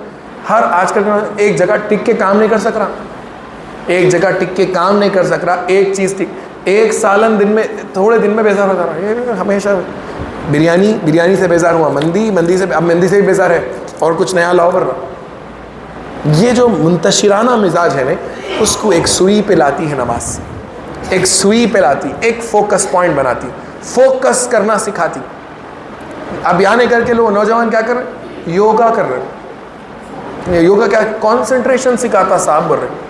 S1: ہر آج کل ایک جگہ ٹک کے کام نہیں کر سک رہا، ایک جگہ ٹک کے کام نہیں کر سک رہا، ایک چیز ایک سالن دن میں تھوڑے دن میں بیزار ہو جا رہا ہے۔ یہ ہمیشہ بریانی سے بیزار ہوا، مندی سے، اب مندی سے بھی بیزار ہے اور کچھ نیا لاؤ کر رہا۔ یہ جو منتشرانہ مزاج ہے نا، اس کو ایک سوئی پہ لاتی ہے نماز، ایک سوئی پہ لاتی، ایک فوکس پوائنٹ بناتی، فوکس کرنا سکھاتی۔ اب یہاں کر کے لوگ نوجوان کیا کر رہے ہیں؟ یوگا کر رہے ہیں۔ یوگا کیا؟ کانسنٹریشن سکھاتا صاحب بول رہے ہیں۔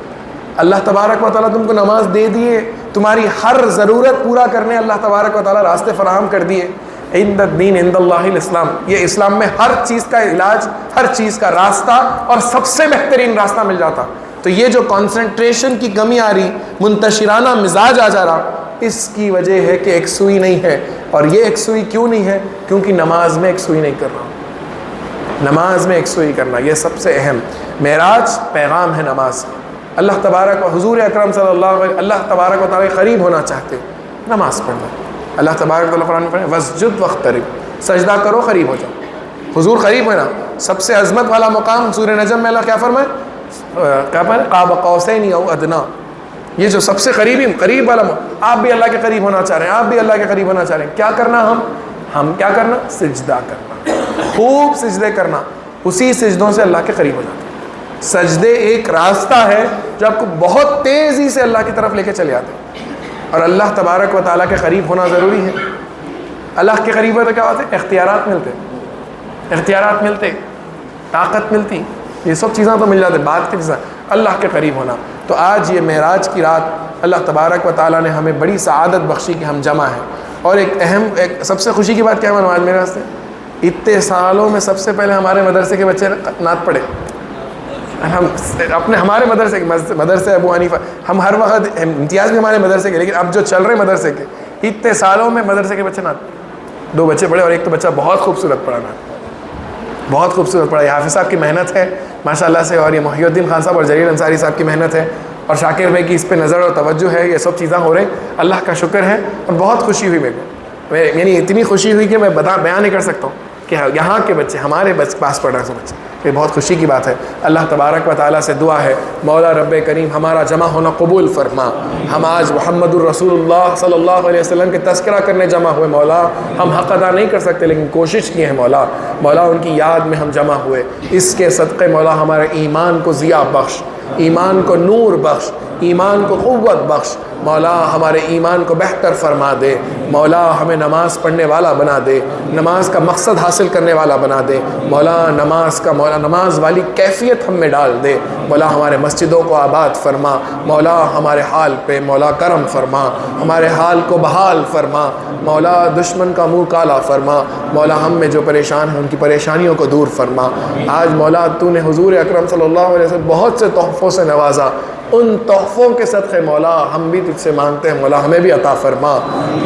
S1: اللہ تبارک و تعالیٰ تم کو نماز دے دیے، تمہاری ہر ضرورت پورا کرنے اللہ تبارک و تعالیٰ راستے فراہم کر دیے۔ عند الدین عند اللہ الاسلام، یہ اسلام میں ہر چیز کا علاج، ہر چیز کا راستہ اور سب سے بہترین راستہ مل جاتا۔ تو یہ جو کانسنٹریشن کی کمی آ رہی، منتشرانہ مزاج آ جا رہا، اس کی وجہ ہے کہ ایک سوئی نہیں ہے۔ اور یہ ایک سوئی کیوں نہیں ہے؟ کیونکہ نماز میں ایک سوئی نہیں کر رہا۔ نماز میں ایک سوئی کرنا یہ سب سے اہم معراج پیغام ہے نماز۔ اللہ تبارک و حضور اکرم صلی اللہ علیہ وسلم اللہ تبارک و تعالیٰ قریب ہونا چاہتے نماز پڑھنا۔ اللہ تبارک و تعالیٰ قرآن میں فرمایا وسجد واقترب، سجدہ کرو قریب ہو جاؤ۔ حضور قریب ہونا سب سے عظمت والا مقام سورہ نجم میں اللہ کیا فرمائے؟ کیا فرمائے؟ قاب قوسین او ادنا، یہ جو سب سے قریب والا آپ بھی اللہ کے قریب ہونا چاہ رہے ہیں، آپ بھی اللہ کے قریب ہونا چاہ رہے ہیں، کیا کرنا؟ ہم کیا کرنا؟ سجدہ کرنا، خوب سجدے کرنا، اسی سجدوں سے اللہ کے قریب ہو جاتے ہیں۔ سجدے ایک راستہ ہے جو آپ کو بہت تیزی سے اللہ کی طرف لے کے چلے آتے ہیں۔ اور اللہ تبارک و تعالیٰ کے قریب ہونا ضروری ہے۔ اللہ کے قریب ہوتا کیا ہوتا ہے؟ اختیارات ملتے، طاقت ملتی، یہ سب چیزیں تو مل جاتے، بات کی چیزیں، اللہ کے قریب ہونا۔ تو آج یہ معراج کی رات اللہ تبارک و تعالیٰ نے ہمیں بڑی سعادت بخشی کہ ہم جمع ہیں۔ اور ایک سب سے خوشی کی بات کیا ہے آج میرے واسطے؟ اتنے سالوں میں سب سے پہلے ہمارے مدرسے کے بچے نعت پڑھے۔ ہمارے مدرسے ابو حنیفہ، ہم ہر وقت امتیاز بھی ہمارے مدرسے کے، لیکن اب جو چل رہے مدرسے کے، اتنے سالوں میں مدرسے کے بچے نعت، 2 بچے پڑھے اور ایک تو بچہ بہت خوبصورت پڑھا نعت، بہت خوبصورت پڑھا۔ یہ حافظ صاحب کی محنت ہے ماشاء اللہ سے، اور یہ محی الدین خان صاحب اور جلیل انصاری صاحب کی محنت ہے، اور شاکر بھائی کی اس پہ نظر اور توجہ ہے۔ یہ سب چیزیں ہو رہی، اللہ کا شکر ہے، اور بہت خوشی ہوئی میرے کو، یعنی اتنی خوشی ہوئی کہ میں بیان نہیں کر سکتا ہوں کہ یہاں کے بچے ہمارے پاس پڑھ رہے ہیں بچے، یہ بہت خوشی کی بات ہے۔ اللہ تبارک و تعالیٰ سے دعا ہے مولا رب کریم ہمارا جمع ہونا قبول فرما۔ ہم آج محمد الرسول اللہ صلی اللہ علیہ وسلم کے تذکرہ کرنے جمع ہوئے مولا، ہم حق ادا نہیں کر سکتے لیکن کوشش کی ہے مولا ان کی یاد میں ہم جمع ہوئے۔ اس کے صدقے مولا ہمارے ایمان کو ضیاء بخش، ایمان کو نور بخش، ایمان کو قوت بخش مولا، ہمارے ایمان کو بہتر فرما دے مولا، ہمیں نماز پڑھنے والا بنا دے، نماز کا مقصد حاصل کرنے والا بنا دے مولا، نماز والی کیفیت ہم میں ڈال دے مولا، ہمارے مسجدوں کو آباد فرما مولا، ہمارے حال پہ مولا کرم فرما، ہمارے حال کو بحال فرما مولا، دشمن کا منہ کالا فرما مولا، ہم میں جو پریشان ہیں ان کی پریشانیوں کو دور فرما۔ آج مولا تو نے حضور اکرم صلی اللہ علیہ وسلم بہت سے تحفوں سے نوازا، ان تحفوں کے صدقے مولا ہم بھی تجھ سے مانگتے ہیں مولا، ہمیں بھی عطا فرما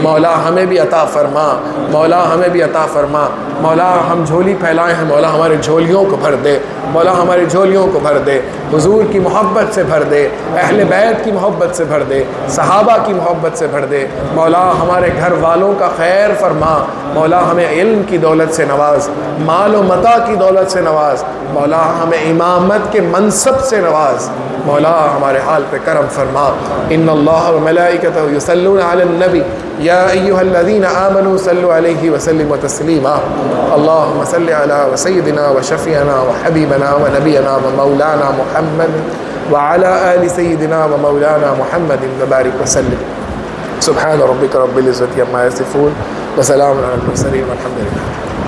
S1: مولا، ہمیں بھی عطا فرما مولا، ہمیں بھی عطا فرما مولا، ہم جھولی پھیلائے ہیں مولا، ہمارے جھولیوں کو بھر دے مولا، ہماری جھولیوں کو بھر دے، حضور کی محبت سے بھر دے، اہل بیت کی محبت سے بھر دے، صحابہ کی محبت سے بھر دے مولا، ہمارے گھر والوں کا خیر فرما مولا، ہمیں علم کی دولت سے نواز، مال و متاع کی دولت سے نواز مولا، ہمیں امامت کے منصب سے نواز مولا، ہمارے حال پہ کرم فرما۔ ان اللہ وملائکتہ یصلون علی النبی یا ایھا الذین آمنوا صلوا علیہ وسلموا تسلیما۔ اللہم صل علی سیدنا وشفیعنا وحبیبنا ونبینا ومولانا محمد وعلی آل سیدنا ومولانا محمد وبارک وسلم۔ سبحان ربک رب العزۃ عما یصفون وسلام علی المرسلین والحمد للہ.